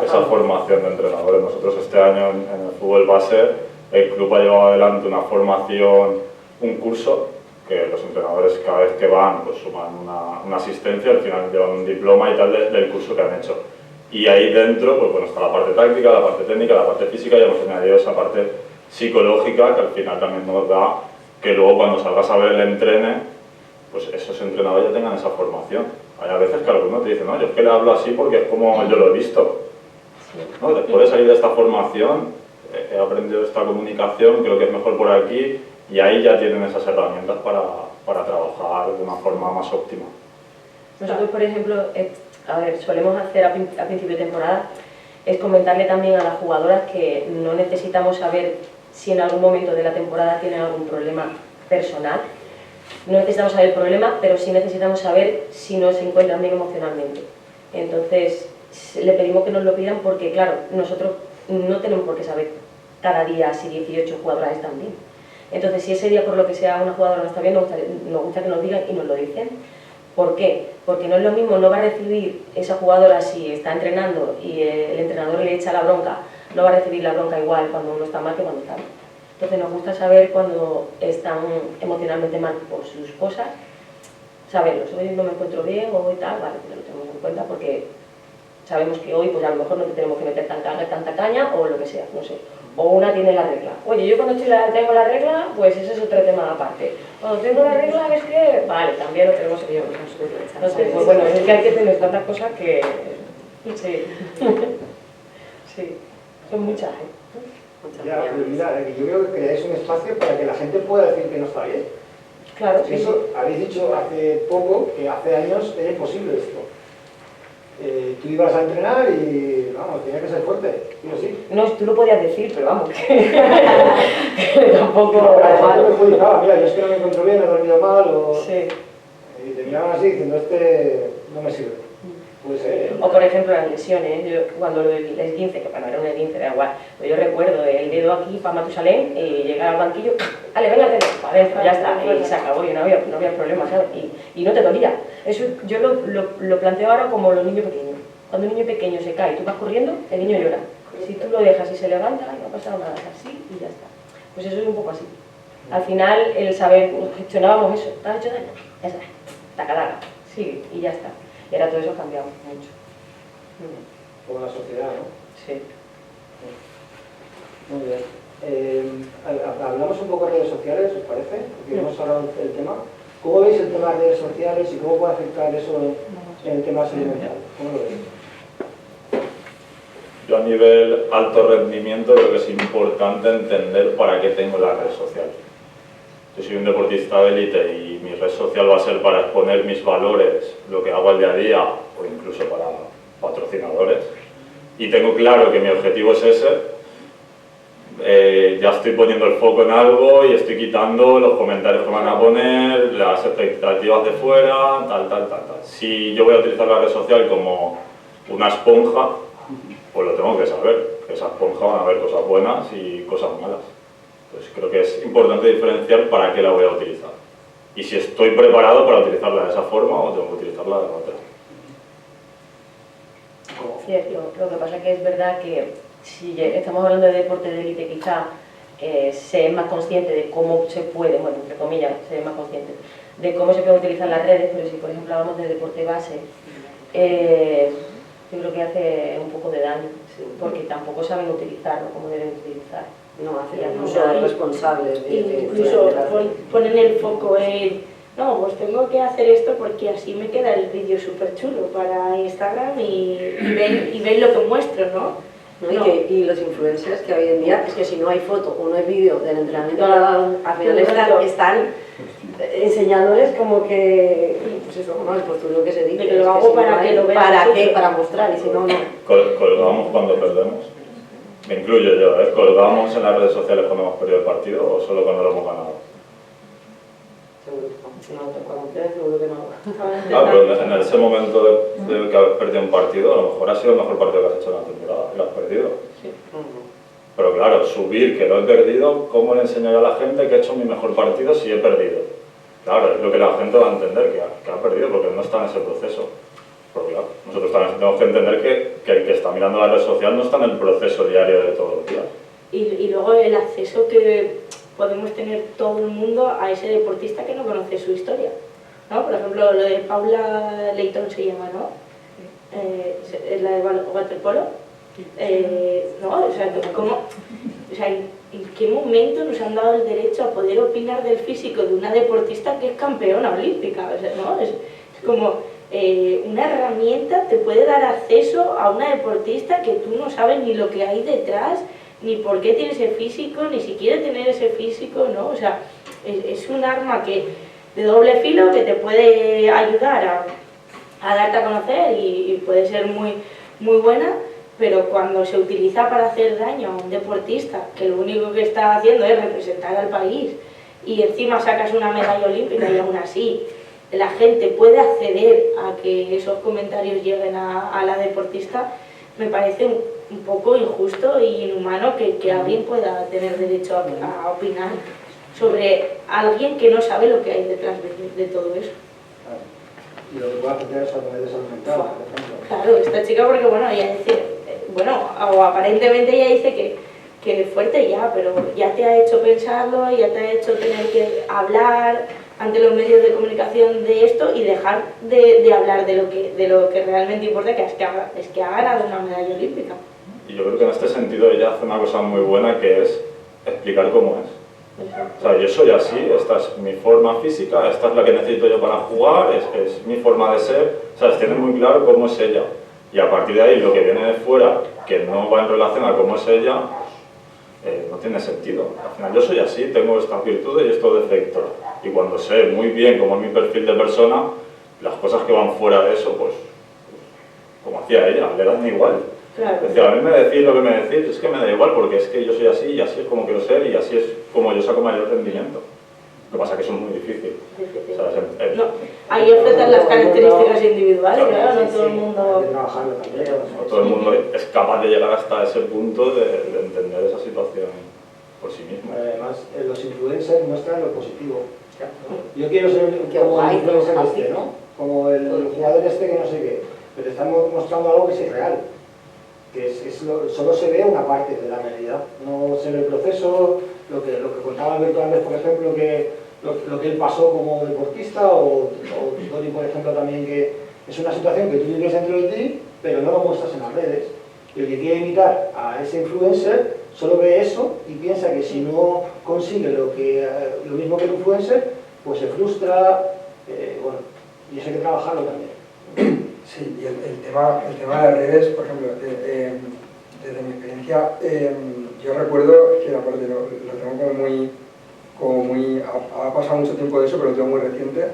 Esa formación de entrenadores. Nosotros este año en el fútbol base, el club ha llevado adelante una formación, un curso, que los entrenadores cada vez que van pues suman una asistencia, al final llevan un diploma y tal del curso que han hecho. Y ahí dentro pues bueno, está la parte táctica, la parte técnica, la parte física, y hemos añadido esa parte psicológica que al final también nos da que luego cuando salgas a ver el entrene, pues esos entrenadores ya tengan esa formación. Hay a veces que algunos te dicen, no, yo es que le hablo así porque es como yo lo he visto. ¿No? Después de salir de esta formación, he aprendido esta comunicación, creo que es mejor por aquí, y ahí ya tienen esas herramientas para trabajar de una forma más óptima. Nosotros, por ejemplo, solemos hacer a principio de temporada, es comentarle también a las jugadoras que no necesitamos saber si en algún momento de la temporada tienen algún problema personal. No necesitamos saber el problema, pero sí necesitamos saber si no se encuentran bien emocionalmente. Entonces, le pedimos que nos lo pidan porque, claro, nosotros no tenemos por qué saber cada día si 18 jugadoras están bien. Entonces, si ese día por lo que sea una jugadora no está bien, nos gusta que nos digan y nos lo dicen. ¿Por qué? Porque no es lo mismo, no va a recibir esa jugadora si está entrenando y el entrenador le echa la bronca, no va a recibir la bronca igual cuando uno está mal que cuando está bien. Entonces nos gusta saber cuando están emocionalmente mal por sus cosas, saberlos, hoy no me encuentro bien o hoy tal, vale, pues lo tenemos en cuenta porque sabemos que hoy pues a lo mejor no te tenemos que meter tanta caña o lo que sea, no sé. O una tiene la regla. Oye, yo cuando tengo la regla, pues ese es otro tema aparte. Cuando tengo la regla, es que, vale, también lo tenemos en Entonces, pues bueno, es que hay que tener tantas cosas que... Sí. Sí, son muchas, ¿eh? Ya, pero mira, yo creo que creáis un espacio para que la gente pueda decir que no está bien. Claro, sí. Eso habéis dicho hace poco, que hace años era imposible esto. Tú ibas a entrenar y, vamos, tenía que ser fuerte, sí o sí. No, tú lo podías decir, pero vamos, que tampoco... No, la gente me perjudicaba, mira, yo es que no me encuentro bien, he dormido mal, o... Sí. Y te miraban así diciendo, este no me sirve. Pues, O por ejemplo las lesiones, yo cuando el esguince, que bueno, era un esguince, era igual, pero yo recuerdo el dedo aquí para Matusalén y llegar al banquillo, vale, venga, para adentro, ya está, y se acabó, y no había problema, ¿sabes? Y no te dolía. Eso yo lo planteo ahora como los niños pequeños. Cuando un niño pequeño se cae y tú vas corriendo, el niño llora. Si tú lo dejas y se levanta, y no ha pasado nada, es así y ya está. Pues eso es un poco así. Al final, el saber, gestionábamos eso, ¿te has hecho daño? Ya está, tacalaga, sí, y ya está. Y ahora todo eso ha cambiado mucho. como la sociedad, ¿no? Sí. Muy bien. Hablamos un poco de redes sociales, ¿os parece? Porque hemos hablado del tema. ¿Cómo veis el tema de redes sociales y cómo puede afectar eso en el tema de salud mental? ¿Cómo lo veis? Yo a nivel alto rendimiento creo que es importante entender para qué tengo la red social. Yo soy un deportista de élite y mi red social va a ser para exponer mis valores, lo que hago al día a día o incluso para patrocinadores. Y tengo claro que mi objetivo es ese. Ya estoy poniendo el foco en algo y estoy quitando los comentarios que van a poner, las expectativas de fuera, tal. Si yo voy a utilizar la red social como una esponja, pues lo tengo que saber, que esa esponja van a haber cosas buenas y cosas malas. Pues creo que es importante diferenciar para qué la voy a utilizar. Y si estoy preparado para utilizarla de esa forma o tengo que utilizarla de otra. Cierto, lo que pasa es que es verdad que si estamos hablando de deporte de élite, quizá se es más consciente de cómo se puede, bueno, entre comillas, se es más consciente de cómo se pueden utilizar las redes, pero si por ejemplo hablamos de deporte base, yo creo que hace un poco de daño, porque tampoco saben utilizarlo como deben utilizar. No, ser responsables incluso ponen el foco en no, pues tengo que hacer esto porque así me queda el vídeo súper chulo para Instagram y ven lo que muestro, ¿no? ¿No? Y los influencers que hoy en día, es que si no hay foto o no hay vídeo del entrenamiento, al final están enseñándoles como que, pues eso, ¿no? El postulado que se dice. De que lo hago para que lo vean. ¿Para qué? Para mostrar, y si no, no. Colgamos cuando perdemos. Me incluyo yo, ¿eh? ¿Colgamos en las redes sociales cuando hemos perdido el partido o solo cuando lo hemos ganado? Seguro que no. Cuando pierdes, seguro que no. Ah, pero en ese momento de que has perdido un partido, a lo mejor ha sido el mejor partido que has hecho en la temporada y lo has perdido. Sí. Pero claro, subir que lo he perdido, ¿cómo le enseñaré a la gente que he hecho mi mejor partido si he perdido? Claro, es lo que la gente va a entender, que ha perdido porque no está en ese proceso. Pero claro, nosotros también tenemos que entender que el que está mirando la red social no está en el proceso diario de todos los días. Y luego el acceso que podemos tener todo el mundo a ese deportista que no conoce su historia, ¿no? Por ejemplo, lo de Paula Leighton se llama, ¿no? Es la de waterpolo. ¿No? O sea, ¿en qué momento nos han dado el derecho a poder opinar del físico de una deportista que es campeona olímpica? O sea, ¿no? Es como una herramienta te puede dar acceso a una deportista que tú no sabes ni lo que hay detrás, ni por qué tiene ese físico, ni si quiere tener ese físico, ¿no? O sea, es un arma de doble filo que te puede ayudar a darte a conocer y puede ser muy, muy buena, pero cuando se utiliza para hacer daño a un deportista, que lo único que está haciendo es representar al país, y encima sacas una medalla olímpica y aún así la gente puede acceder a que esos comentarios lleguen a la deportista, me parece un poco injusto e inhumano que alguien pueda tener derecho a opinar sobre alguien que no sabe lo que hay detrás de todo eso. Y lo que puede afectar es a nivel de salud mental, por ejemplo. Claro, esta chica, porque bueno, ella dice, o aparentemente ella dice que fuerte ya, pero ya te ha hecho pensarlo, ya te ha hecho tener que hablar ante los medios de comunicación de esto y dejar de hablar de lo que realmente importa, que es que ha ganado una medalla olímpica. Y yo creo que en este sentido ella hace una cosa muy buena, que es explicar cómo es. O sea, yo soy así, esta es mi forma física, esta es la que necesito yo para jugar, es mi forma de ser. O sea, tiene muy claro cómo es ella. Y a partir de ahí, lo que viene de fuera, que no va en relación a cómo es ella, no tiene sentido. Al final yo soy así, tengo estas virtudes y estos defectos. Y cuando sé muy bien cómo es mi perfil de persona, las cosas que van fuera de eso, pues como hacía ella, le dan igual. Claro. Es decir, a mí me decís lo que me decís, es que me da igual, porque es que yo soy así y así es como quiero ser y así es como yo saco mayor rendimiento. Lo que pasa es que eso es muy difícil. O sea, no, ahí enfrentan las características individuales, claro, no todo el mundo... No todo el mundo es capaz de llegar hasta ese punto de entender esa situación por sí mismo. Además, los influencers muestran lo positivo. Yo quiero ser como el influencer este, ¿no? Como el jugador este que no sé qué. Pero estamos mostrando algo que es irreal. Que solo se ve una parte de la realidad. No se ve el proceso, lo que contaba Alberto antes, por ejemplo, lo que él pasó como deportista, o Dori, por ejemplo, también, que es una situación que tú vives dentro de ti, pero no lo muestras en las redes. Y el que quiere imitar a ese influencer solo ve eso y piensa que si no consigue lo mismo que el influencer, pues se frustra, bueno, y eso hay que trabajarlo también. Sí, y el tema de las redes, por ejemplo, desde mi experiencia, yo recuerdo que aparte lo tengo como muy, ha pasado mucho tiempo de eso, pero lo tengo muy reciente.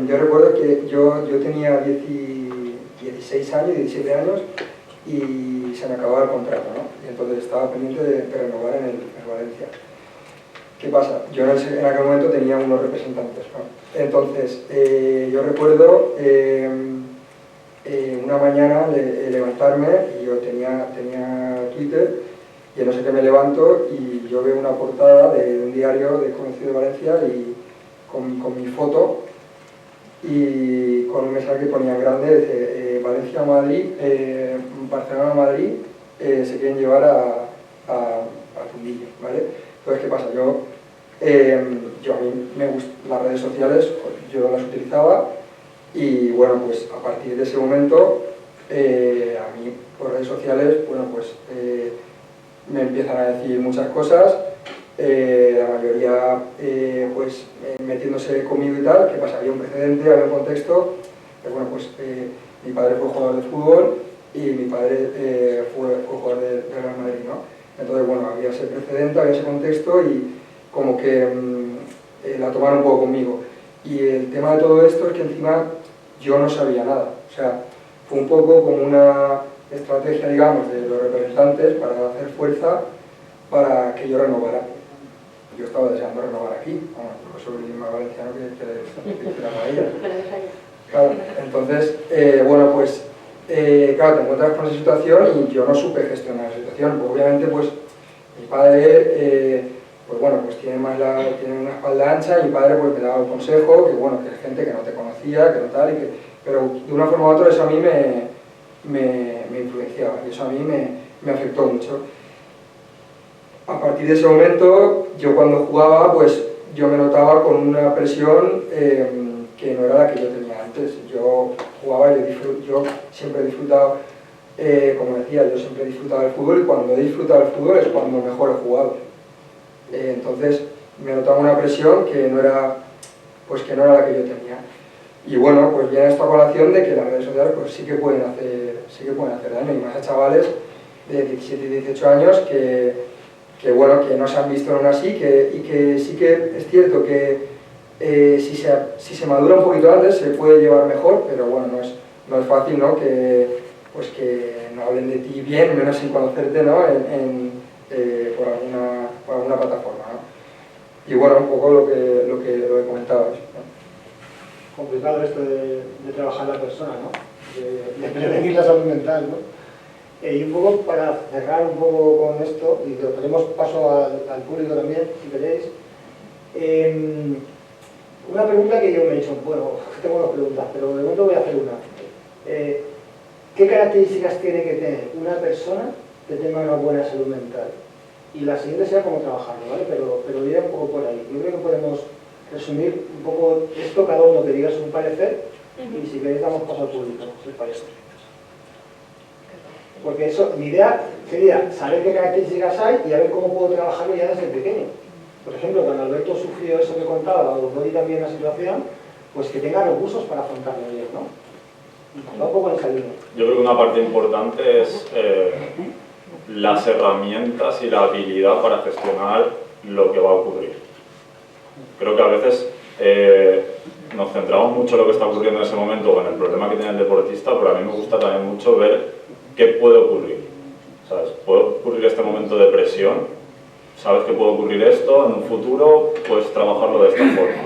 Yo recuerdo que yo tenía 16 años, 17 años, y se me acababa el contrato, ¿no? Y entonces estaba pendiente de renovar en el Valencia. ¿Qué pasa? Yo en aquel momento tenía unos representantes, ¿no? Entonces, yo recuerdo una mañana levantarme, y yo tenía Twitter, y no sé qué me levanto y yo veo una portada de un diario conocido de Valencia y con mi foto y con un mensaje que ponía en grande, dice, Valencia-Madrid, Barcelona-Madrid se quieren llevar a Zundillo, ¿vale? Entonces, ¿qué pasa? A mí me gustan las redes sociales, yo las utilizaba y bueno, pues a partir de ese momento a mí por redes sociales, bueno, pues me empiezan a decir muchas cosas, la mayoría pues metiéndose conmigo y tal. ¿Qué pasa? Había un precedente, había un contexto, bueno, pues mi padre fue jugador de fútbol y mi padre fue jugador de Real Madrid, ¿no? Entonces, bueno, había ese precedente, había ese contexto y como que la tomaron un poco conmigo. Y el tema de todo esto es que encima yo no sabía nada, o sea, fue un poco como una estrategia, digamos, de los representantes para hacer fuerza para que yo renovara. Yo estaba deseando renovar aquí, bueno, porque soy el más valenciano que hiciera para ella. Claro, entonces, bueno, pues, claro, te encuentras con esa situación y yo no supe gestionar la situación. Pues, obviamente, pues, mi padre, pues bueno, pues tiene una espalda ancha, y mi padre pues me daba un consejo, que bueno, que hay gente que no te conocía, que no tal, pero de una forma u otra eso a mí me influenciaba y eso a mí me afectó mucho. A partir de ese momento, yo cuando jugaba, pues yo me notaba con una presión que no era la que yo tenía antes. Yo jugaba, yo siempre he disfrutado, como decía, yo siempre he disfrutado del fútbol, y cuando he disfrutado del fútbol es cuando mejor he jugado. Entonces me notaba una presión que no era la que yo tenía. Y bueno, pues viene esta colación de que las redes sociales pues sí que pueden hacer daño, y más a chavales de 17 y 18 años que bueno, que no se han visto aún así, y que sí que es cierto que si se madura un poquito antes se puede llevar mejor, pero bueno, no es fácil, ¿no? Que no hablen de ti bien, menos sin conocerte, ¿no? por alguna plataforma, ¿no? Y bueno, un poco lo que comentabas, ¿no? Complicado esto de trabajar la persona, ¿no? De prevenir la salud mental, ¿no? Y un poco para cerrar un poco con esto, y daremos paso al público también, si queréis, Una pregunta que yo me he hecho, bueno, tengo dos preguntas, pero de momento voy a hacer una. ¿Qué características tiene que tener una persona que tenga una buena salud mental? Y la siguiente sea cómo trabajarlo, ¿vale? Pero iré un poco por ahí. Yo creo que podemos resumir un poco esto, cada uno que diga su parecer, y si queréis damos paso al público, si os parece. Porque eso, mi idea sería saber qué características hay y a ver cómo puedo trabajarlo ya desde pequeño. Por ejemplo, cuando Alberto sufrió eso que contaba, o Dori también la situación, pues que tenga recursos para afrontarlo bien, ¿no? Va un poco en esa línea. Yo creo que una parte importante es las herramientas y la habilidad para gestionar lo que va a ocurrir. Creo que a veces nos centramos mucho en lo que está ocurriendo en ese momento o en el problema que tiene el deportista, pero a mí me gusta también mucho ver qué puede ocurrir. ¿Sabes? Puede ocurrir este momento de presión, sabes que puede ocurrir esto, en un futuro puedes trabajarlo de esta forma.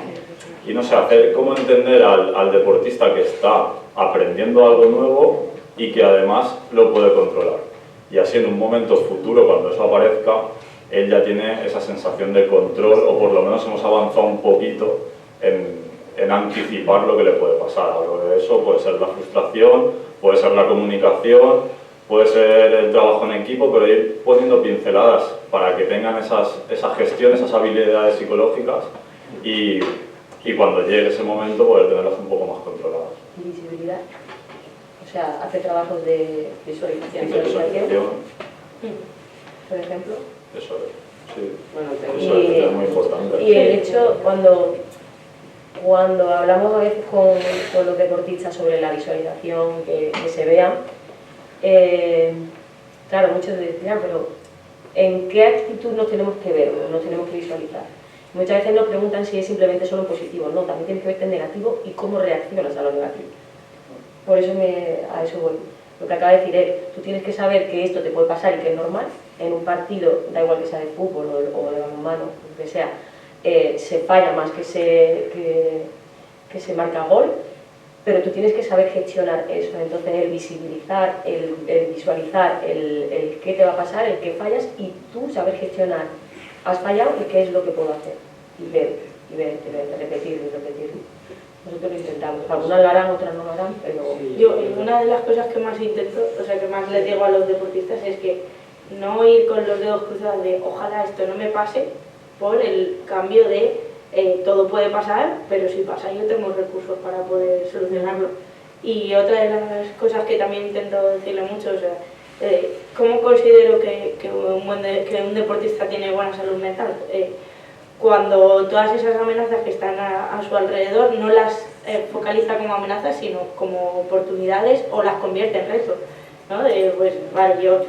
Y no sé, hacer cómo entender al deportista que está aprendiendo algo nuevo y que además lo puede controlar. Y así en un momento futuro, cuando eso aparezca, él ya tiene esa sensación de control, o por lo menos hemos avanzado un poquito en anticipar lo que le puede pasar. Algo de eso puede ser la frustración, puede ser la comunicación, puede ser el trabajo en equipo, pero ir poniendo pinceladas para que tengan esa gestión, esas habilidades psicológicas y cuando llegue ese momento poder tenerlas un poco más controladas. ¿Y visibilidad? O sea, hace trabajos de visualización, por ejemplo. Eso es, sí. Bueno, Eso es muy importante. Y el hecho, cuando hablamos a veces con los deportistas sobre la visualización, que se vean, claro, muchos decían, pero ¿en qué actitud nos tenemos que ver o nos tenemos que visualizar? Muchas veces nos preguntan si es simplemente solo en positivo. No, también tienes que verte en negativo y cómo reaccionas a lo negativo. Por eso a eso voy. Lo que acaba de decir él, tú tienes que saber que esto te puede pasar y que es normal. En un partido, da igual que sea de fútbol o de balonmano, lo que sea, se falla más que se marca gol, pero tú tienes que saber gestionar eso. Entonces el visibilizar, el visualizar el qué te va a pasar, el qué fallas, y tú saber gestionar. Has fallado y qué es lo que puedo hacer. Y ver, repetir. Nosotros lo intentamos. Algunas lo harán, otras no lo harán, pero... Yo, una de las cosas que más intento, o sea, que más les digo a los deportistas es que no ir con los dedos cruzados de ojalá esto no me pase, por el cambio de todo puede pasar, pero si pasa yo tengo recursos para poder solucionarlo. Y otra de las cosas que también intento decirle mucho, o sea, ¿cómo considero que un deportista tiene buena salud mental? Cuando todas esas amenazas que están a su alrededor no las focaliza como amenazas, sino como oportunidades, o las convierte en retos, ¿no? Pues vale, yo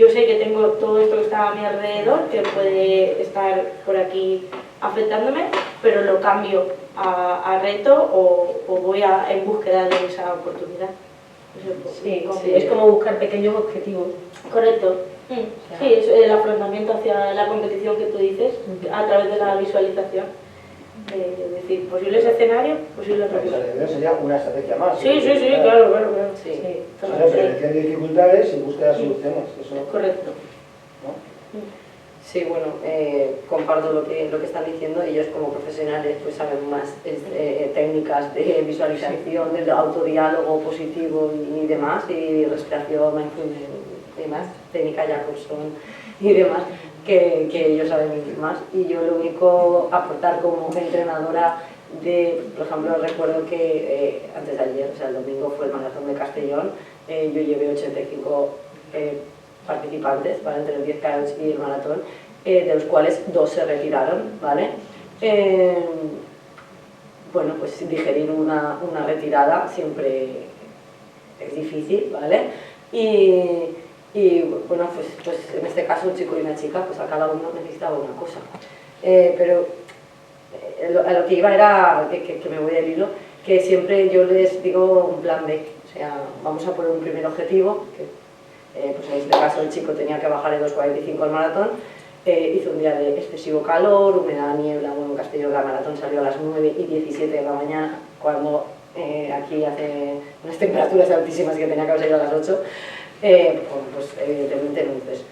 sé que tengo todo esto que está a mi alrededor, que puede estar por aquí afectándome, pero lo cambio a reto o voy en búsqueda de esa oportunidad. Sí, es como buscar pequeños objetivos. Correcto. Sí, es el afrontamiento hacia la competición que tú dices, a través de la visualización. Es decir, posibles escenarios, posibles resultados. Sería una estrategia más. Sí, claro. Sí. Prevención de dificultades y búsqueda de soluciones. Eso. Correcto. ¿No? Sí, bueno, comparto lo que están diciendo. Ellos como profesionales pues saben más técnicas de visualización, del autodiálogo positivo y demás, y respiración, mindfulness y demás, técnica Jacobson y demás, que ellos saben más. Y yo lo único aportar como entrenadora por ejemplo, recuerdo que antes de ayer, o sea el domingo, fue el maratón de Castellón. Yo llevé 85 participantes, ¿vale? Entre el 10K y el maratón, de los cuales 2 se retiraron, ¿vale? Bueno, pues digerir una retirada siempre es difícil, ¿vale? Y bueno, pues en este caso un chico y una chica, pues a cada uno necesitaba una cosa. Pero a lo que iba era, que me voy del hilo, que siempre yo les digo un plan B. O sea, vamos a poner un primer objetivo, que pues en este caso el chico tenía que bajar de 2:45 al maratón. Hizo un día de excesivo calor, humedad, niebla. Bueno, en Castellón la maratón salió a las 9:17 de la mañana, cuando aquí hace unas temperaturas altísimas que tenía que haber salido a las 8. Bueno, pues evidentemente no. Entonces,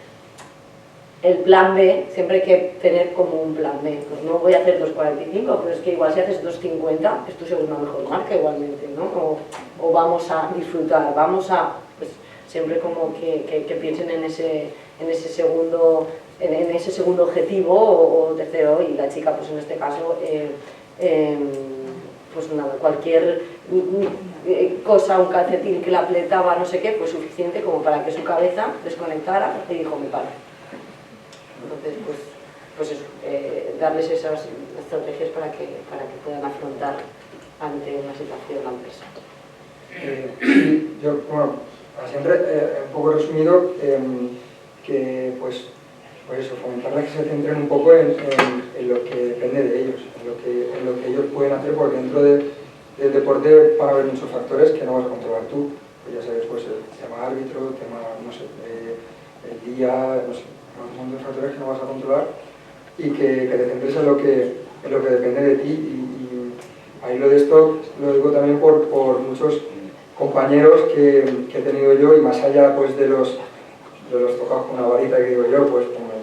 el plan B, siempre hay que tener como un plan B. Pues no voy a hacer 2.45, pero es que igual si haces 2.50 es tu segunda mejor marca igualmente, ¿no? O vamos a disfrutar, vamos a... Pues siempre como que piensen en ese segundo objetivo o tercero, y la chica pues en este caso pues nada, cualquier cosa, un calcetín que la apretaba, no sé qué, pues suficiente como para que su cabeza desconectara y dijo me paro. Entonces pues eso, darles esas estrategias para que puedan afrontar ante una situación adversa. Sí, yo, bueno, siempre un poco resumido, que pues eso, fomentarles que se centren un poco en lo que depende de ellos, en lo que ellos pueden hacer, porque dentro del deporte van a haber muchos factores que no vas a controlar tú. Pues ya sabes, pues el tema árbitro, el tema, no sé, el día, no sé, un montón de factores que no vas a controlar, y que te centres en lo que depende de ti. Y ahí lo de esto lo digo también por muchos compañeros que he tenido yo, y más allá pues de los tocados con una varita que digo yo, pues como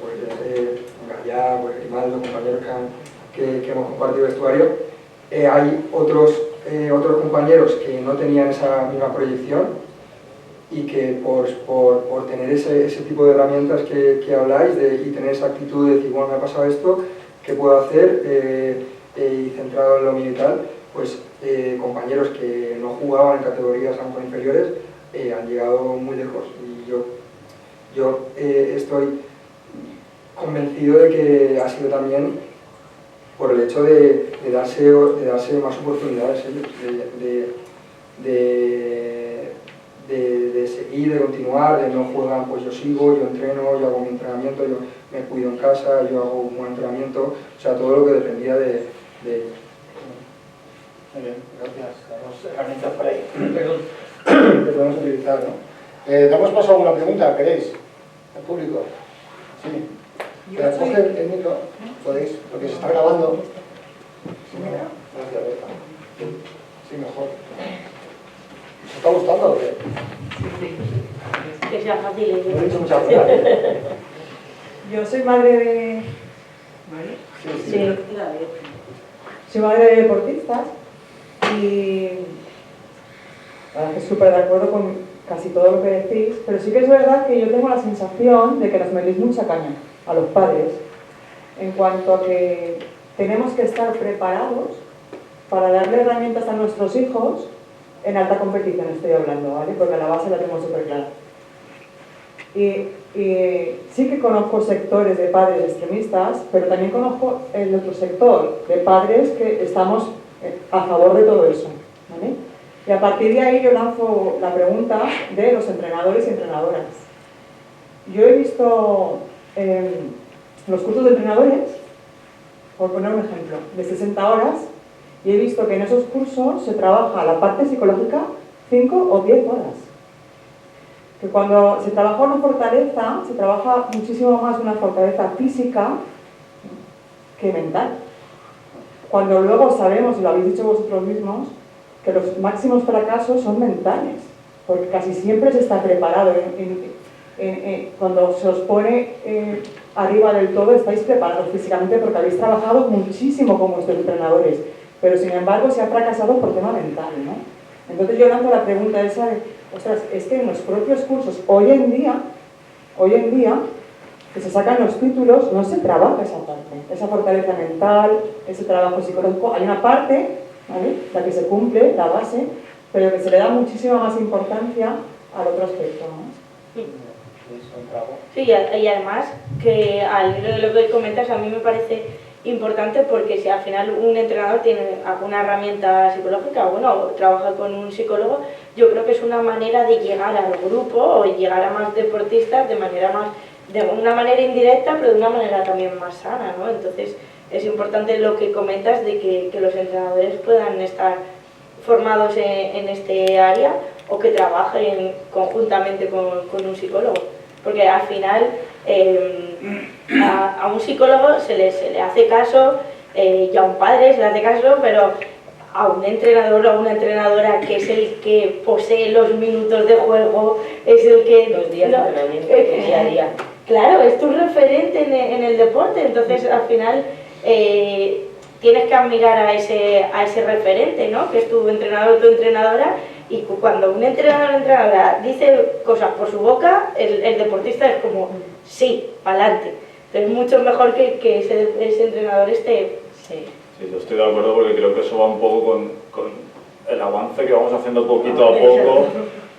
Gallá, pues Grimaldo, compañeros que hemos compartido vestuario, hay otros compañeros que no tenían esa misma proyección, y que por tener ese tipo de herramientas que habláis y tener esa actitud de decir, bueno, me ha pasado esto, ¿qué puedo hacer? Y centrado en lo mío y tal, pues compañeros que no jugaban en categorías a lo mejor inferiores han llegado muy lejos, y yo estoy convencido de que ha sido también por el hecho de darse más oportunidades ellos, de seguir, de continuar, de no jugar, pues yo sigo, yo entreno, yo hago mi entrenamiento, yo me cuido en casa, yo hago un buen entrenamiento, o sea, todo lo que dependía de ellos. Muy bien, gracias. Damos herramientas por ahí. Perdón, que podemos utilizar, ¿no? Damos paso a una pregunta, ¿queréis? ¿El público? Sí. Coge el micro, podéis, porque se está grabando. Sí, gracias, Berta. Sí, mejor. ¿Os está gustando o qué? Que sea fácil. No he dicho muchas cosas. Yo soy madre de... Sí. Sí. Soy madre de deportistas y estoy súper de acuerdo con casi todo lo que decís, pero sí que es verdad que yo tengo la sensación de que nos metéis mucha caña a los padres en cuanto a que tenemos que estar preparados para darle herramientas a nuestros hijos en alta competición, estoy hablando, ¿vale? Porque la base la tengo súper clara. Y sí que conozco sectores de padres extremistas, pero también conozco el otro sector de padres que estamos a favor de todo eso, ¿vale? Y a partir de ahí yo lanzo la pregunta de los entrenadores y entrenadoras. Yo he visto los cursos de entrenadores, por poner un ejemplo, de 60 horas, y he visto que en esos cursos se trabaja la parte psicológica 5 o 10 horas. Que cuando se trabaja una fortaleza, se trabaja muchísimo más una fortaleza física que mental. Cuando luego sabemos, y lo habéis dicho vosotros mismos, que los máximos fracasos son mentales, porque casi siempre se está preparado. Cuando se os pone arriba del todo, estáis preparados físicamente porque habéis trabajado muchísimo con vuestros entrenadores, pero sin embargo se ha fracasado por tema mental, ¿no? Entonces yo lanzo la pregunta esa de, ostras, es que en los propios cursos, hoy en día, que se sacan los títulos, no se trabaja esa parte, esa fortaleza mental, ese trabajo psicológico. Hay una parte, ¿vale?, la que se cumple, la base, pero que se le da muchísima más importancia al otro aspecto, ¿no? Sí, y además que al hilo de lo que comentas a mí me parece importante, porque si al final un entrenador tiene alguna herramienta psicológica, bueno, trabaja con un psicólogo, yo creo que es una manera de llegar al grupo o llegar a más deportistas de una manera indirecta, pero de una manera también más sana, ¿no? Entonces es importante lo que comentas de que los entrenadores puedan estar formados en este área o que trabajen conjuntamente con un psicólogo, porque al final a un psicólogo se le hace caso, y a un padre se le hace caso, pero a un entrenador o a una entrenadora que es el que posee los minutos de juego, es el que... Los días de entrenamiento, el día a día. claro, es tu referente en el deporte, entonces al final tienes que admirar a ese referente, ¿no? Que es tu entrenador o tu entrenadora, y cuando un entrenador o entrenadora dice cosas por su boca, el deportista es como, sí, pa'lante. Entonces es mucho mejor que ese entrenador esté... Sí. Sí, yo estoy de acuerdo porque creo que eso va un poco con el avance que vamos haciendo poquito a poco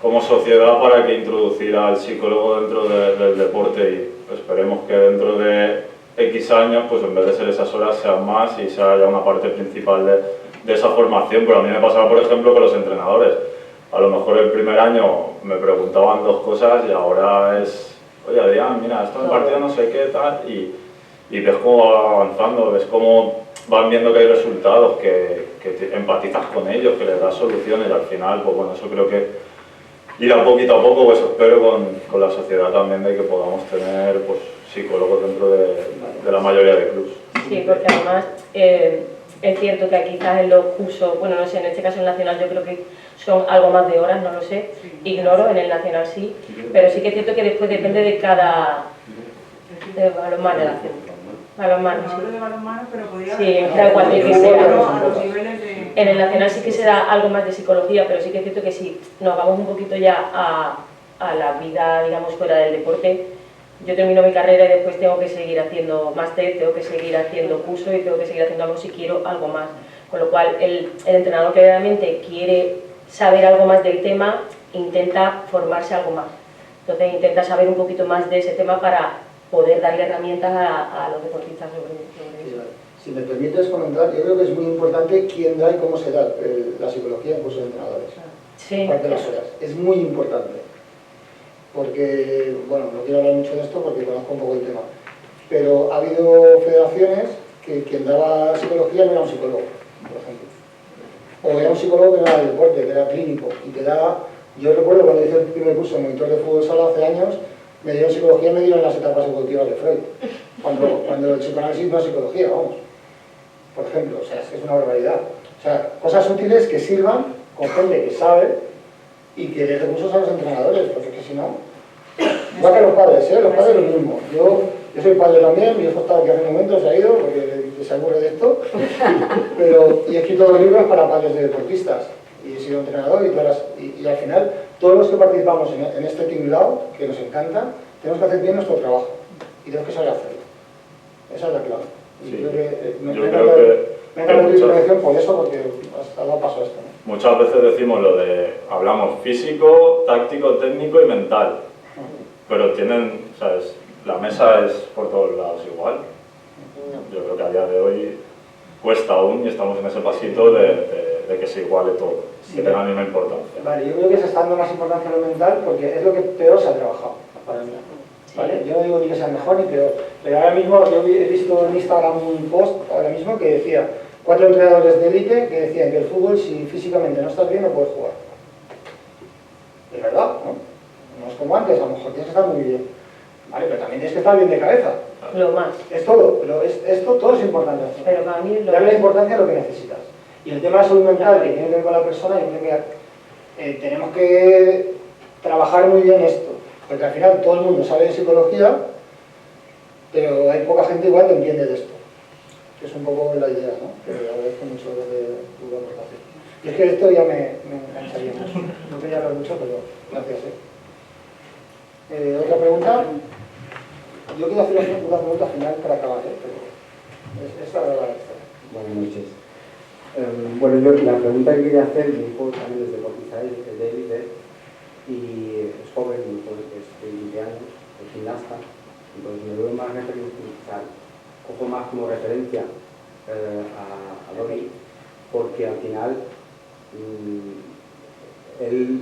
como sociedad para que introducir al psicólogo dentro del deporte, y esperemos que dentro de X años, pues en vez de ser esas horas sean más y sea ya una parte principal de esa formación. Pero a mí me pasaba, por ejemplo, con los entrenadores. A lo mejor el primer año me preguntaban 2 cosas y ahora es, oye Adrián, mira, esto en el partido no sé qué tal, y ves cómo va avanzando, ves cómo van viendo que hay resultados, que empatizas con ellos, que les das soluciones, y al final, pues bueno, eso creo que irá poquito a poco, pues espero con la sociedad también de que podamos tener pues psicólogos dentro de la mayoría de clubes. Sí, porque además es cierto que quizás en los cursos, bueno, no sé, en este caso en el nacional yo creo que son algo más de horas, no lo sé, ignoro, en el nacional sí, pero sí que es cierto que después depende de cada balonmano, balonmano, sí. No hablo de balonmano, pero podría... Sí, da igual de que sea. A los niveles de... En el nacional sí que se da algo más de psicología, pero sí que es cierto que si nos vamos un poquito ya a la vida, digamos, fuera del deporte, yo termino mi carrera y después tengo que seguir haciendo máster, tengo que seguir haciendo curso y tengo que seguir haciendo algo si quiero algo más. Con lo cual, el entrenador que realmente quiere saber algo más del tema, intenta formarse algo más. Entonces intenta saber un poquito más de ese tema para poder darle herramientas a los deportistas sobre eso. Si me permites comentar, yo creo que es muy importante quién da y cómo se da la psicología en cursos de entrenadores. Sí. Parte de las horas. Es muy importante. Porque, bueno, no quiero hablar mucho de esto porque conozco un poco el tema. Pero ha habido federaciones que quien daba psicología no era un psicólogo, por ejemplo. O era un psicólogo que no era de deporte, que era clínico. Y que daba, yo recuerdo cuando hice el primer curso de monitor de fútbol sala hace años, me dieron psicología y me dieron las etapas evolutivas de Freud. Cuando el psicoanálisis no es psicología, vamos. Por ejemplo, o sea, es que es una barbaridad. O sea, cosas útiles que sirvan con gente que sabe y que dé recursos a los entrenadores, porque es que si no... Igual que los padres, ¿eh? Los padres lo mismo. Yo soy padre también, mi hijo estaba aquí hace un momento, se ha ido porque se aburre de esto, pero y he escrito 2 libros para padres de deportistas y he sido entrenador y al final todos los que participamos en este tinglao, que nos encanta, tenemos que hacer bien nuestro trabajo y tenemos que saber hacerlo. Esa es la clave. Y Sí. creo que me que encanta tu intervención por eso, porque has dado paso a esto, ¿no? Muchas veces decimos hablamos físico, táctico, técnico y mental, pero tienen, ¿sabes? La mesa es por todos lados igual. Yo creo que a día de hoy cuesta aún y estamos en ese pasito de que se iguale todo, Sí, que tenga la misma importancia. Vale, yo creo que se está dando más importancia a lo mental porque es lo que peor se ha trabajado para mí. ¿Vale? Yo no digo ni que sea mejor ni peor, pero ahora mismo yo he visto en Instagram un post ahora mismo que decía 4 entrenadores de élite que decían que el fútbol, si físicamente no estás bien, no puedes jugar. Es verdad, ¿no? No es como antes, a lo mejor tienes que estar muy bien. Vale, pero también tienes que estar bien de cabeza. Lo más. Es todo, pero esto todo es importante. Pero para mí es lo Darle la más. importancia a lo que necesitas. Y el tema de salud mental, que tiene que ver con la persona, yo creo que tenemos que trabajar muy bien esto. Porque al final todo el mundo sabe de psicología, pero hay poca gente igual que entiende de esto. Que es un poco la idea, ¿no? Que agradezco mucho desde tu aportación. Y es que esto ya me engancharía mucho. No quería hablar mucho, pero gracias. ¿Otra pregunta? Yo quiero hacer una pregunta final para acabar, pero es la verdad. Buenas noches. Bueno, yo la pregunta que quería hacer, mi hijo también es deportista, es de élite, y es joven, mi hijo es de 20 años, es gimnasta, entonces me veo más referencia, cojo más como referencia a Dori, porque al final él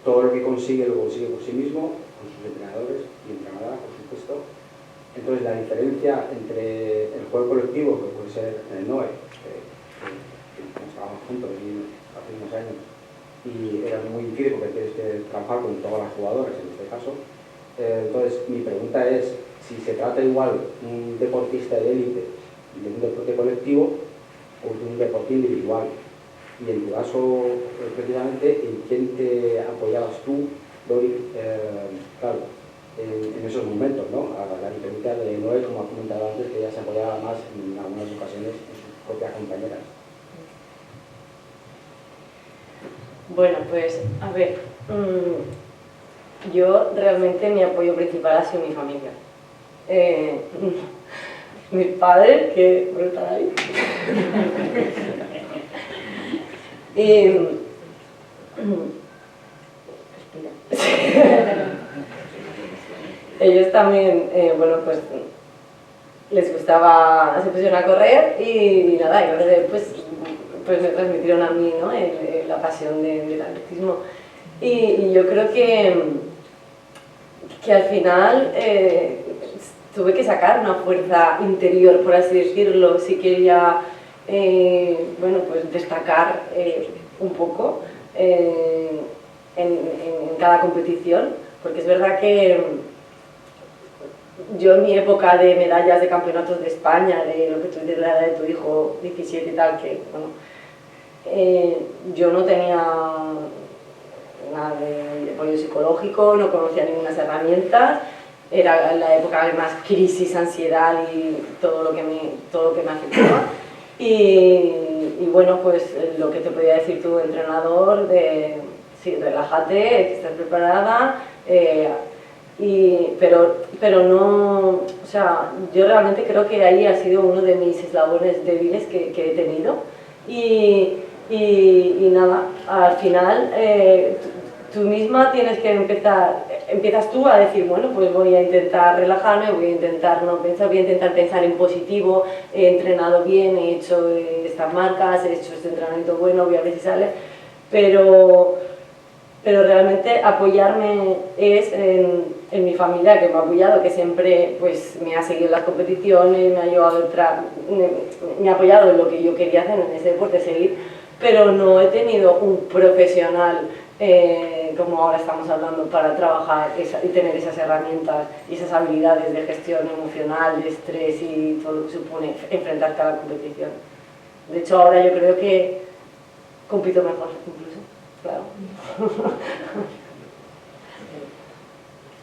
todo lo que consigue lo consigue por sí mismo, con sus entrenadores y entrenadoras, por supuesto. Entonces la diferencia entre el juego colectivo, que puede ser en el NOE, que estábamos juntos hace unos años, y era muy difícil porque tienes que trabajar con todas las jugadoras en este caso. Entonces mi pregunta es si se trata igual un deportista de élite de un deporte colectivo o de un deporte individual. Y en tu caso, precisamente, ¿en quién te apoyabas tú, Dori? Claro, en esos momentos, ¿no? A la diferencia de Noé, como ha comentado antes, que ya se apoyaba más en algunas ocasiones en sus propias compañeras. Bueno, pues a ver, yo realmente mi apoyo principal ha sido mi familia. Mis padres, que bueno, están ahí. Ellos también, bueno, pues les gustaba, se pusieron a correr y nada, y entonces pues me transmitieron a mí, ¿no? La pasión del atletismo. Y yo creo que al final tuve que sacar una fuerza interior, por así decirlo, si quería, bueno, pues destacar un poco en cada competición, porque es verdad que yo en mi época de medallas de campeonatos de España, de lo que tú dices, la edad de tu hijo, 17 y tal, que bueno, yo no tenía nada de apoyo psicológico, no conocía ninguna herramientas, era la época de más crisis, ansiedad y todo lo que me afectaba. Y bueno, pues lo que te podía decir tu entrenador, sí, relájate, que estás preparada, pero no, o sea, yo realmente creo que ahí ha sido uno de mis eslabones débiles que he tenido. Y nada, al final tú misma tienes que empiezas tú a decir, bueno, pues voy a intentar relajarme, voy a intentar no pensar, voy a intentar pensar en positivo, he entrenado bien, he hecho estas marcas, he hecho este entrenamiento bueno, voy a ver si sale, pero realmente apoyarme es en mi familia, que me ha apoyado, que siempre pues me ha seguido en las competiciones, me ha llevado me ha apoyado en lo que yo quería hacer en ese deporte, seguir, pero no he tenido un profesional como ahora estamos hablando, para trabajar y tener esas herramientas y esas habilidades de gestión emocional, de estrés y todo lo que supone enfrentarte a la competición. De hecho, ahora yo creo que compito mejor, incluso, claro.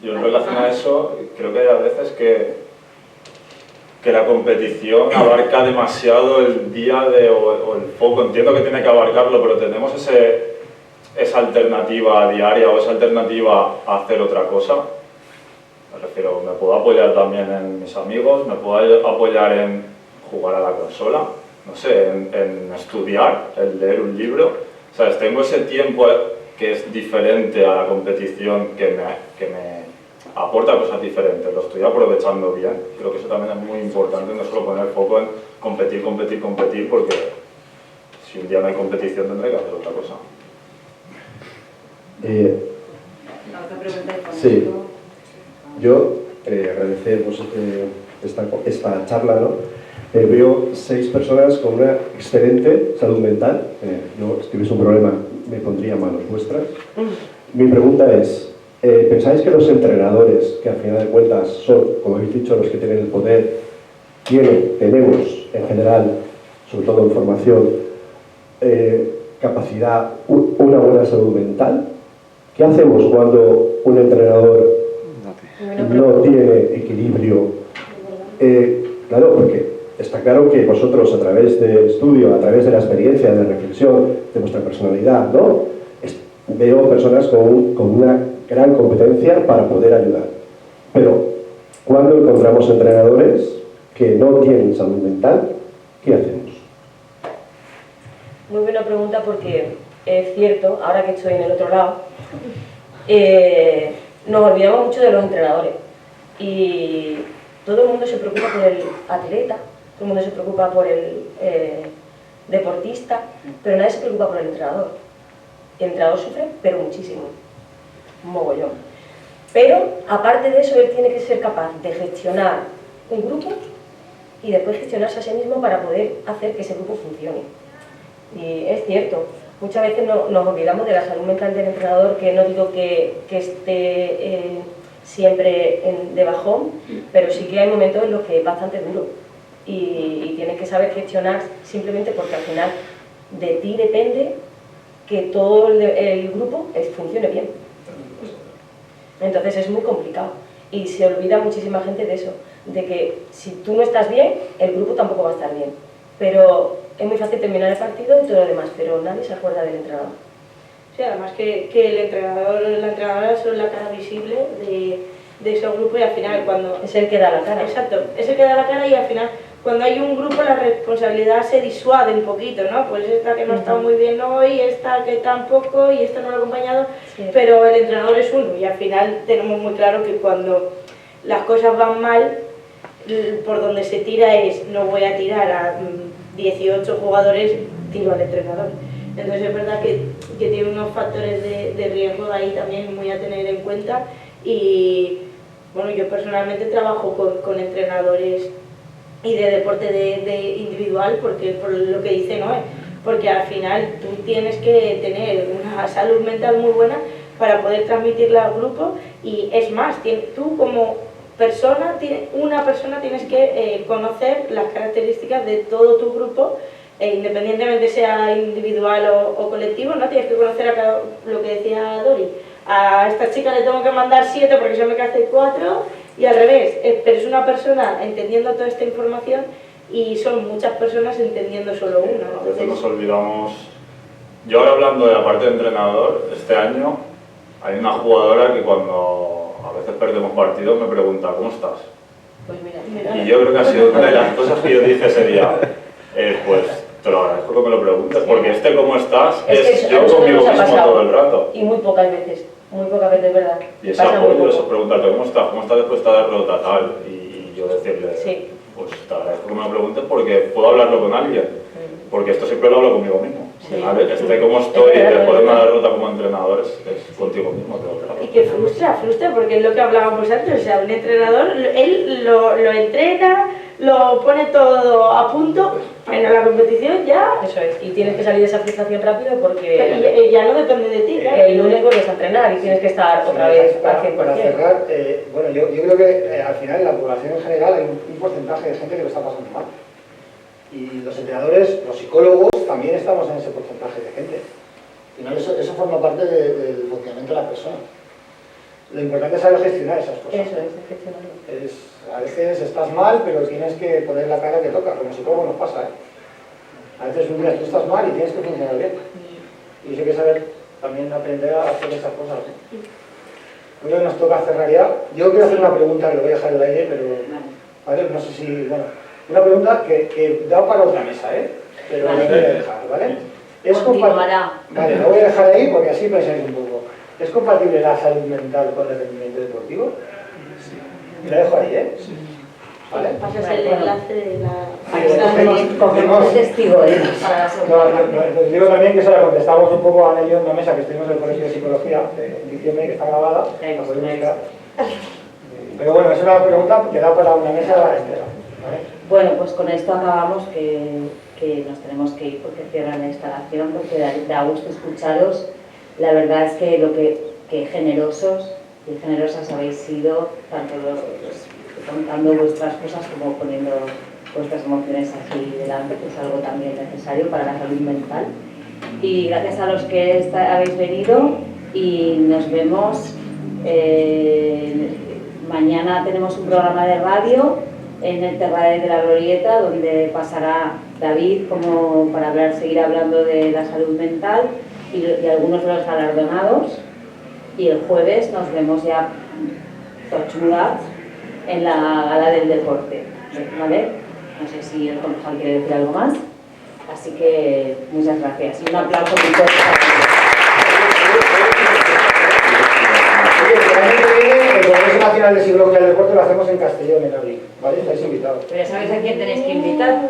Yo en relación a eso, creo que hay a veces que la competición abarca demasiado el día o el foco. Entiendo que tiene que abarcarlo, pero tenemos esa alternativa diaria o esa alternativa a hacer otra cosa. Me refiero, me puedo apoyar también en mis amigos, me puedo apoyar en jugar a la consola, no sé, en estudiar, en leer un libro. ¿Sabes? Tengo ese tiempo que es diferente a la competición, que me aporta cosas diferentes, lo estoy aprovechando bien. Creo que eso también es muy importante, no solo poner foco en competir, porque si un día no hay competición tendré que hacer otra cosa. Sí, yo agradecer pues, esta charla, ¿no? Veo 6 personas con una excelente salud mental. Yo, si tuviese un problema, me pondría a manos vuestras. Mi pregunta es, ¿pensáis que los entrenadores, que al final de cuentas son, como habéis dicho, los que tienen el poder, tenemos en general, sobre todo en formación, capacidad, una buena salud mental? ¿Qué hacemos cuando un entrenador no tiene equilibrio? Claro, porque está claro que vosotros, a través del estudio, a través de la experiencia, de la reflexión, de vuestra personalidad, ¿no? Veo personas con una gran competencia para poder ayudar. Pero, cuando encontramos entrenadores que no tienen salud mental, ¿qué hacemos? Muy buena pregunta, porque es cierto, ahora que estoy en el otro lado, nos olvidamos mucho de los entrenadores y todo el mundo se preocupa por el atleta, todo el mundo se preocupa por el deportista, pero nadie se preocupa por el entrenador. El entrenador sufre, pero muchísimo, un mogollón. Pero aparte de eso, él tiene que ser capaz de gestionar un grupo y después gestionarse a sí mismo para poder hacer que ese grupo funcione. Y es cierto, muchas veces nos olvidamos de la salud mental del entrenador, que no digo que esté siempre de bajón, pero sí que hay momentos en los que es bastante duro y tienes que saber gestionar, simplemente porque al final de ti depende que todo el grupo funcione bien. Entonces es muy complicado. Y se olvida muchísima gente de eso, de que si tú no estás bien, el grupo tampoco va a estar bien. Pero es muy fácil terminar el partido y todo lo demás, pero nadie se acuerda del entrenador. Sí, además que el entrenador, la entrenadora son la cara visible de ese grupo y al final cuando... Es el que da la cara. Exacto, es el que da la cara y al final cuando hay un grupo la responsabilidad se disuade un poquito, ¿no? Pues esta que no está muy bien hoy, esta que tampoco y esta no lo ha acompañado, sí. Pero el entrenador es uno y al final tenemos muy claro que cuando las cosas van mal, por donde se tira es no voy a tirar a 18 jugadores, tiro al entrenador. Entonces es verdad que tiene unos factores de riesgo ahí también muy a tener en cuenta y bueno, yo personalmente trabajo con entrenadores y de deporte de individual porque por lo que dice Noé, porque al final tú tienes que tener una salud mental muy buena para poder transmitirla al grupo y es más, tú como persona, una persona tienes que conocer las características de todo tu grupo independientemente sea individual o colectivo, ¿no? Tienes que conocer a cada, lo que decía Dori, a esta chica le tengo que mandar 7 porque yo me casé 4 y al revés, pero es una persona entendiendo toda esta información y son muchas personas entendiendo solo una. A veces nos olvidamos. Yo ahora hablando de la parte de entrenador, este año hay una jugadora que cuando a veces perdemos partidos me pregunta ¿cómo estás? Pues mira. Y yo creo que ha sido una de las cosas que yo dije ese día, pues te lo agradezco que me lo preguntes, porque ¿cómo estás? Es yo conmigo mismo todo el rato. Y muy pocas veces, ¿verdad? Y ese apoyo, eso, preguntarte ¿cómo estás después de esta derrota tal? Y yo decirle, sí. Pues te agradezco que me lo preguntes porque puedo hablarlo con alguien, porque esto siempre lo hablo conmigo mismo. Sí. Como estoy después de una derrota como entrenador es contigo mismo. Y que frustra, porque es lo que hablábamos antes, o sea, un entrenador, él lo entrena, lo pone todo a punto, en la competición ya... Eso es, y tienes que salir de esa frustración rápido porque... ya no depende de ti, claro. El lunes vuelves a entrenar y tienes que estar otra vez al 100%. Para cerrar, bueno, yo creo que al final en la población en general hay un porcentaje de gente que lo está pasando mal. Y los entrenadores, los psicólogos, también estamos en ese porcentaje de gente. Al final eso forma parte del funcionamiento de la persona. Lo importante es saber gestionar esas cosas. Eso es, gestionarlo. A veces estás mal, pero tienes que poner la cara que toca. Como psicólogo nos pasa, ¿eh? A veces un día tú estás mal y tienes que funcionar bien. Y hay que saber también aprender a hacer esas cosas. Creo que nos toca cerrar ya. Yo quiero hacer una pregunta que lo voy a dejar en el aire, pero ¿vale? No sé si... Bueno, una pregunta que da para otra mesa, ¿eh? Pero la voy a dejar, ¿vale? Vale, lo voy a dejar ahí porque así pensáis un poco. ¿Es compatible la salud mental con el rendimiento deportivo? Sí. La dejo ahí, ¿eh? Sí. ¿Vale? Pasas el enlace de la... Cogemos el testigo para la segunda. Digo también que se la contestamos un poco a Ana y yo en una mesa que estuvimos en el Colegio de Psicología en diciembre, que está grabada. Pero bueno, es una pregunta que da para una mesa entera. ¿Vale? Bueno, pues con esto acabamos que nos tenemos que ir porque cierran la instalación, porque da gusto escucharos. La verdad es que lo que generosos y generosas habéis sido, tanto contando vuestras cosas como poniendo vuestras emociones aquí delante, que es algo también necesario para la salud mental. Y gracias a los que habéis venido y nos vemos. Mañana tenemos un programa de radio en el Terrader de la Glorieta, donde pasará David como para seguir hablando de la salud mental y algunos de los galardonados. Y el jueves nos vemos ya tochudas en la gala del deporte, ¿vale? No sé si el concejal quiere decir algo más. Así que muchas gracias. Y un aplauso muy fuerte para el Congreso Nacional de Psicología del Deporte lo hacemos en Castellón, en abril, ¿vale? Estáis invitados. Pero ya sabéis a quién tenéis que invitar.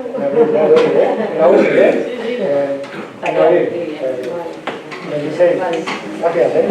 En abril, 26. Gracias, ¿eh?